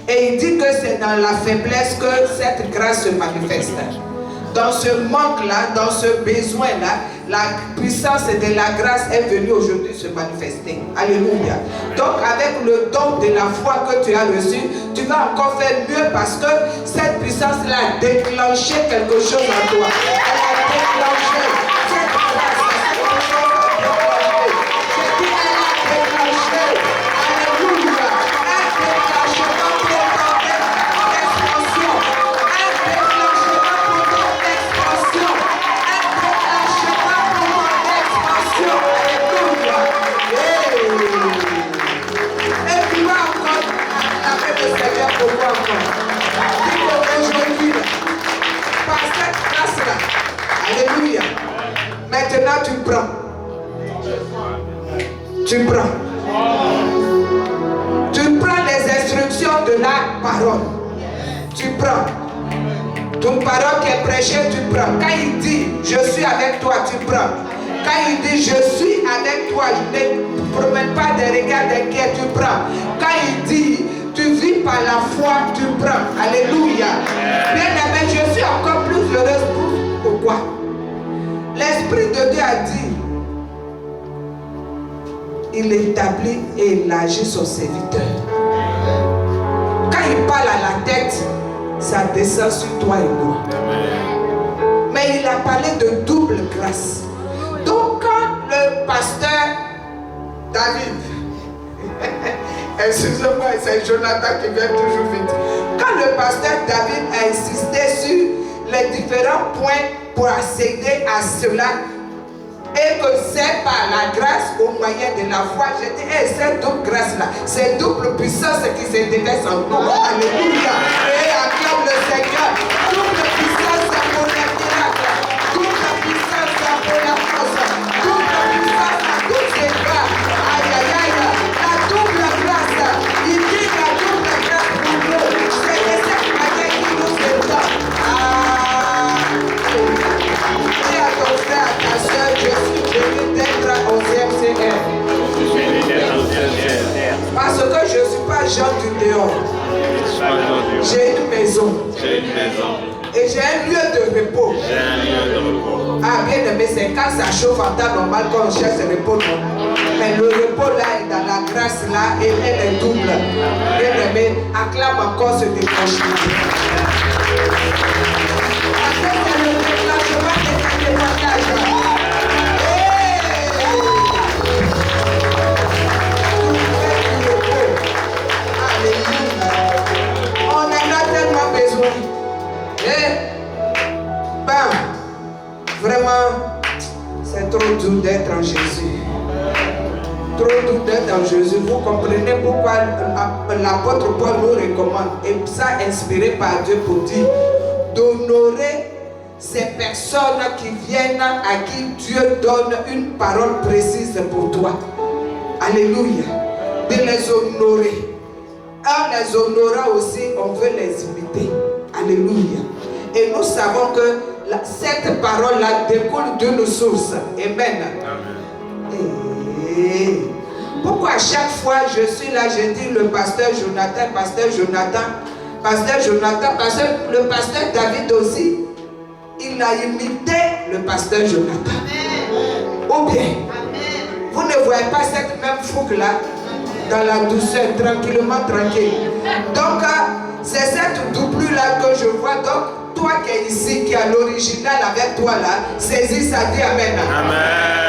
Et il dit que c'est dans la faiblesse que cette grâce se manifeste. Dans ce manque-là, dans ce besoin-là, la puissance de la grâce est venue aujourd'hui se manifester. Alléluia. Donc avec le don de la foi que tu as reçu, tu vas encore faire mieux parce que cette puissance-là a déclenché quelque chose en toi. Elle a déclenché cette grâce. J'ai dit elle a déclenché. Alléluia. Un déclenchement pour ton expansion. Un déclenchement pour ton expansion. Un déclenchement pour ton expansion. Alléluia. Et tu vas encore avec le Seigneur pour moi encore. Dis qu'aujourd'hui, par cette grâce-là, alléluia, maintenant tu prends. Tu prends. Tu prends les instructions de la parole. Tu prends. Toute parole qui est prêchée, tu prends. Quand il dit, je suis avec toi, tu prends. Quand il dit, je suis avec toi, je ne promène pas des regards d'inquiet, tu prends. Quand il dit, tu vis par la foi, tu prends. Alléluia. Bien aimé, je suis encore plus heureuse. Pourquoi? L'Esprit de Dieu a dit, il établit et il agit sur ses serviteurs. Quand il parle à la tête, ça descend sur toi et moi. Mais il a parlé de double grâce. Donc quand le pasteur David, excusez-moi, c'est Jonathan qui vient toujours vite. Quand le pasteur David a insisté sur les différents points pour accéder à cela, et que c'est par la grâce au moyen de la foi, je dis, hey, cette double grâce-là, c'est double puissance qui se déverse en nous. Alléluia. Et acclame le Seigneur. Double puissance pour les miracles. Double puissance pour la force. Double puissance à tous ces grâces. Aïe, aïe, aïe. La double grâce. Il dit la double grâce pour nous. C'est de cette manière qu'il nous étend. Et à ton frère, à ta soeur, je suis venu d'être au CMCR. Parce que je ne suis pas Jean du dehors. J'ai une maison. Et j'ai un lieu de repos. Ah, bien aimé, c'est quand ça chauffe en temps normal qu'on cherche le repos. Non. Mais le repos là est dans la grâce là et elle est double. Bien aimé, acclame encore ce déclenchement. Parce que c'est le déclenchement de ta témoignage. On en a tellement besoin. Et bam, vraiment, c'est trop dur d'être en Jésus. Trop dur d'être en Jésus. Vous comprenez pourquoi l'apôtre Paul nous recommande, et ça inspiré par Dieu pour dire, d'honorer ces personnes qui viennent, à qui Dieu donne une parole précise pour toi. Alléluia. De les honorer. En les honorant aussi, on veut les imiter. Alléluia. Et nous savons que cette parole-là découle d'une source. Amen. Et pourquoi à chaque fois je suis là, je dis le pasteur Jonathan, parce que le pasteur David aussi, il a imité le pasteur Jonathan. Ou bien, vous ne voyez pas cette même fougue-là dans la douceur, tranquillement, tranquille. Donc, c'est cette doublure-là que je vois. Donc, toi qui es ici, qui est l'original avec toi là, saisis ça, dis Amen. Amen.